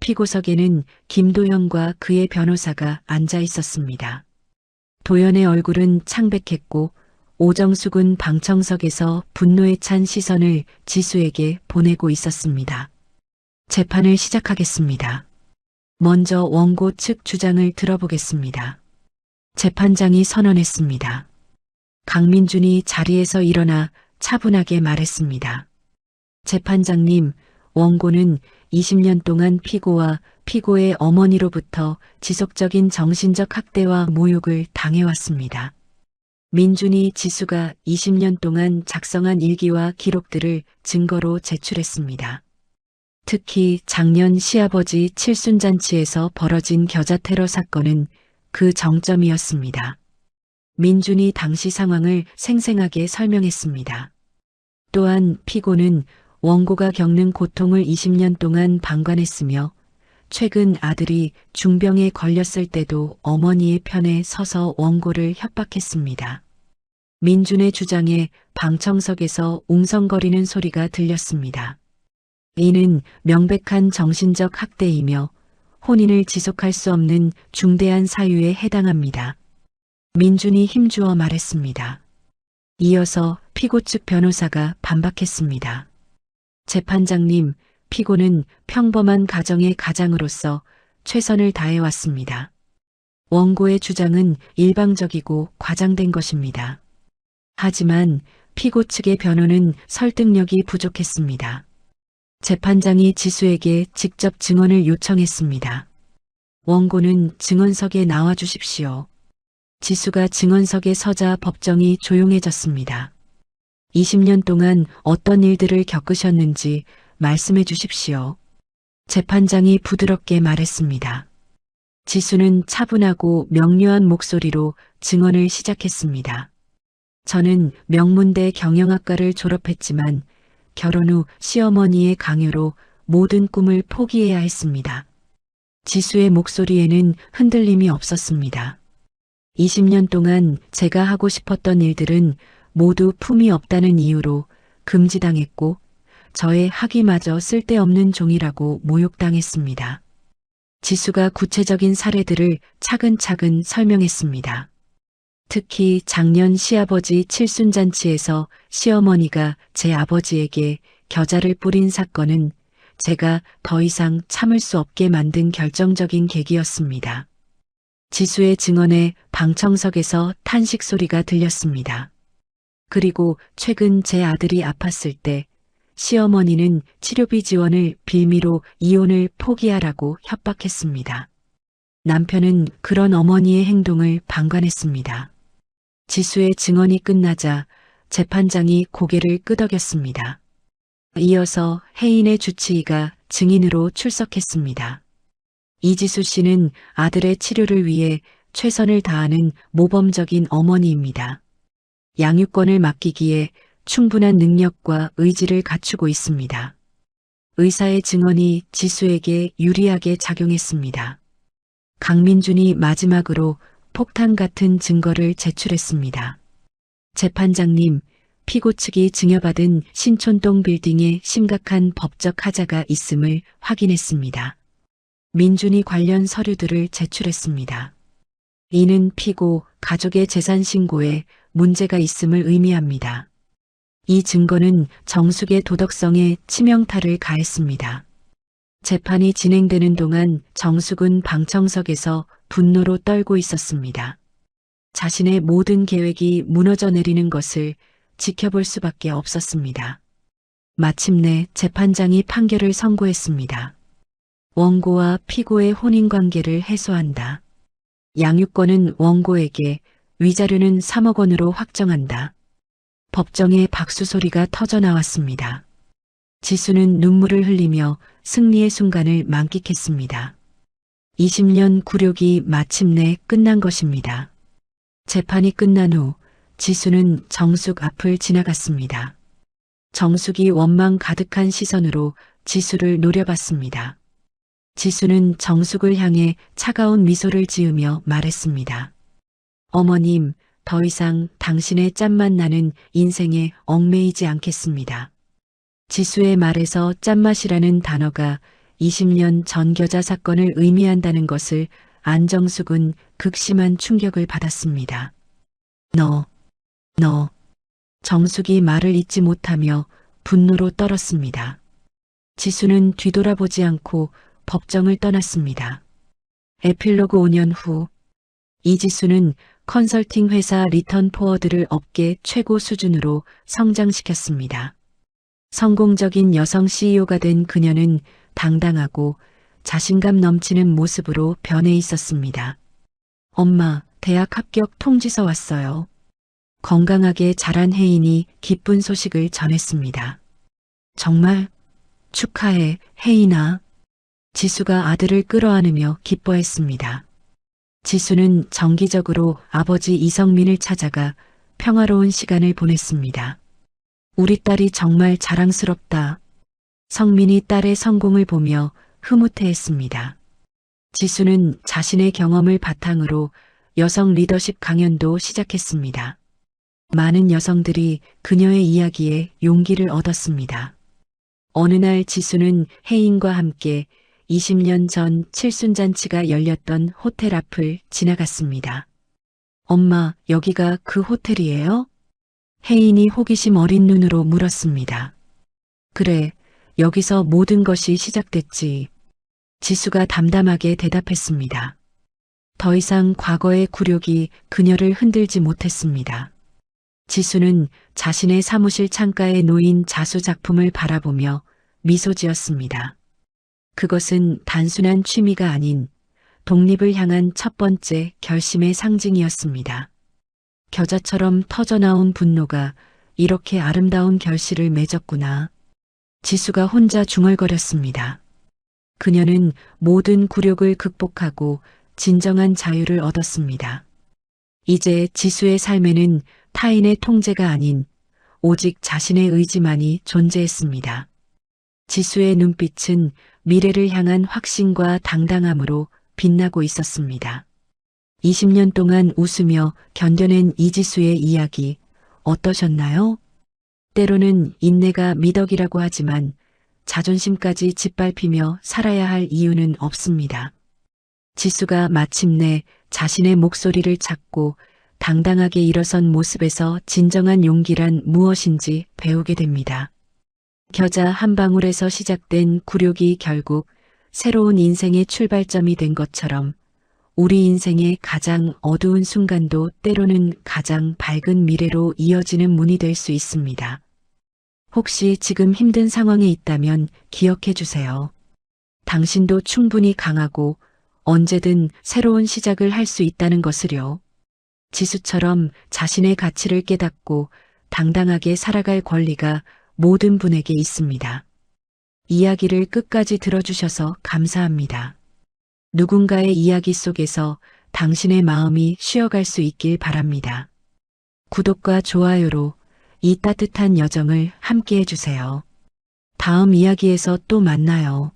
피고석에는 김도현과 그의 변호사가 앉아 있었습니다. 도현의 얼굴은 창백했고 오정숙은 방청석에서 분노에 찬 시선을 지수에게 보내고 있었습니다. 재판을 시작하겠습니다. 먼저 원고 측 주장을 들어보겠습니다. 재판장이 선언했습니다. 강민준이 자리에서 일어나 차분하게 말했습니다. 재판장님, 원고는 20년 동안 피고와 피고의 어머니로부터 지속적인 정신적 학대와 모욕을 당해왔습니다. 민준이 지수가 20년 동안 작성한 일기와 기록들을 증거로 제출했습니다. 특히 작년 시아버지 칠순잔치에서 벌어진 겨자 테러 사건은 그 정점이었습니다. 민준이 당시 상황을 생생하게 설명했습니다. 또한 피고는 원고가 겪는 고통을 20년 동안 방관했으며 최근 아들이 중병에 걸렸을 때도 어머니의 편에 서서 원고를 협박했습니다. 민준의 주장에 방청석에서 웅성거리는 소리가 들렸습니다. 이는 명백한 정신적 학대이며 혼인을 지속할 수 없는 중대한 사유에 해당합니다. 민준이 힘주어 말했습니다. 이어서 피고 측 변호사가 반박했습니다. 재판장님, 피고는 평범한 가정의 가장으로서 최선을 다해왔습니다. 원고의 주장은 일방적이고 과장된 것입니다. 하지만 피고 측의 변호는 설득력이 부족했습니다. 재판장이 지수에게 직접 증언을 요청했습니다. 원고는 증언석에 나와 주십시오. 지수가 증언석에 서자 법정이 조용해졌습니다. 20년 동안 어떤 일들을 겪으셨는지 말씀해 주십시오. 재판장이 부드럽게 말했습니다. 지수는 차분하고 명료한 목소리로 증언을 시작했습니다. 저는 명문대 경영학과를 졸업했지만 결혼 후 시어머니의 강요로 모든 꿈을 포기해야 했습니다. 지수의 목소리에는 흔들림이 없었습니다. 20년 동안 제가 하고 싶었던 일들은 모두 품이 없다는 이유로 금지당했고 저의 학위마저 쓸데없는 종이라고 모욕당했습니다. 지수가 구체적인 사례들을 차근차근 설명했습니다. 특히 작년 시아버지 칠순잔치에서 시어머니가 제 아버지에게 겨자를 뿌린 사건은 제가 더 이상 참을 수 없게 만든 결정적인 계기였습니다. 지수의 증언에 방청석에서 탄식 소리가 들렸습니다. 그리고 최근 제 아들이 아팠을 때 시어머니는 치료비 지원을 빌미로 이혼을 포기하라고 협박했습니다. 남편은 그런 어머니의 행동을 방관했습니다. 지수의 증언이 끝나자 재판장이 고개를 끄덕였습니다. 이어서 혜인의 주치의가 증인으로 출석했습니다. 이지수 씨는 아들의 치료를 위해 최선을 다하는 모범적인 어머니입니다. 양육권을 맡기기에 충분한 능력과 의지를 갖추고 있습니다. 의사의 증언이 지수에게 유리하게 작용했습니다. 강민준이 마지막으로 폭탄 같은 증거를 제출했습니다. 재판장님, 피고 측이 증여받은 신촌동 빌딩에 심각한 법적 하자가 있음을 확인했습니다. 민준이 관련 서류들을 제출했습니다. 이는 피고 가족의 재산 신고에 문제가 있음을 의미합니다. 이 증거는 정숙의 도덕성에 치명타를 가했습니다. 재판이 진행되는 동안 정숙은 방청석에서 분노로 떨고 있었습니다. 자신의 모든 계획이 무너져 내리는 것을 지켜볼 수밖에 없었습니다. 마침내 재판장이 판결을 선고했습니다. 원고와 피고의 혼인관계를 해소한다. 양육권은 원고에게, 위자료는 3억 원으로 확정한다. 법정에 박수 소리가 터져 나왔습니다. 지수는 눈물을 흘리며 승리의 순간을 만끽했습니다. 20년 굴욕이 마침내 끝난 것입니다. 재판이 끝난 후 지수는 정숙 앞을 지나갔습니다. 정숙이 원망 가득한 시선으로 지수를 노려봤습니다. 지수는 정숙을 향해 차가운 미소를 지으며 말했습니다. 어머님, 더 이상 당신의 짠맛 나는 인생에 얽매이지 않겠습니다. 지수의 말에서 짠맛이라는 단어가 20년 전 겨자 사건을 의미한다는 것을 안정숙은 극심한 충격을 받았습니다. 너. 정숙이 말을 잇지 못하며 분노로 떨었습니다. 지수는 뒤돌아보지 않고 법정을 떠났습니다. 에필로그 5년 후 이지수는 컨설팅 회사 리턴 포워드를 업계 최고 수준으로 성장시켰습니다. 성공적인 여성 CEO가 된 그녀는 당당하고 자신감 넘치는 모습으로 변해 있었습니다. 엄마, 대학 합격 통지서 왔어요. 건강하게 자란 혜인이 기쁜 소식을 전했습니다. 정말 축하해, 혜인아. 지수가 아들을 끌어안으며 기뻐했습니다. 지수는 정기적으로 아버지 이성민을 찾아가 평화로운 시간을 보냈습니다. 우리 딸이 정말 자랑스럽다. 성민이 딸의 성공을 보며 흐뭇해했습니다. 지수는 자신의 경험을 바탕으로 여성 리더십 강연도 시작했습니다. 많은 여성들이 그녀의 이야기에 용기를 얻었습니다. 어느 날 지수는 혜인과 함께 20년 전 칠순잔치가 열렸던 호텔 앞을 지나갔습니다. 엄마, 여기가 그 호텔이에요? 혜인이 호기심 어린 눈으로 물었습니다. 그래, 여기서 모든 것이 시작됐지. 지수가 담담하게 대답했습니다. 더 이상 과거의 굴욕이 그녀를 흔들지 못했습니다. 지수는 자신의 사무실 창가에 놓인 자수 작품을 바라보며 미소 지었습니다. 그것은 단순한 취미가 아닌 독립을 향한 첫 번째 결심의 상징이었습니다. 겨자처럼 터져나온 분노가 이렇게 아름다운 결실을 맺었구나. 지수가 혼자 중얼거렸습니다. 그녀는 모든 굴욕을 극복하고 진정한 자유를 얻었습니다. 이제 지수의 삶에는 타인의 통제가 아닌 오직 자신의 의지만이 존재했습니다. 지수의 눈빛은 미래를 향한 확신과 당당함으로 빛나고 있었습니다. 20년 동안 웃으며 견뎌낸 이지수의 이야기 어떠셨나요? 때로는 인내가 미덕이라고 하지만 자존심까지 짓밟히며 살아야 할 이유는 없습니다. 지수가 마침내 자신의 목소리를 찾고 당당하게 일어선 모습에서 진정한 용기란 무엇인지 배우게 됩니다. 겨자 한 방울에서 시작된 굴욕이 결국 새로운 인생의 출발점이 된 것처럼 우리 인생의 가장 어두운 순간도 때로는 가장 밝은 미래로 이어지는 문이 될 수 있습니다. 혹시 지금 힘든 상황에 있다면 기억해 주세요. 당신도 충분히 강하고 언제든 새로운 시작을 할 수 있다는 것을요. 지수처럼 자신의 가치를 깨닫고 당당하게 살아갈 권리가 모든 분에게 있습니다. 이야기를 끝까지 들어주셔서 감사합니다. 누군가의 이야기 속에서 당신의 마음이 쉬어갈 수 있길 바랍니다. 구독과 좋아요로 이 따뜻한 여정을 함께 해주세요. 다음 이야기에서 또 만나요.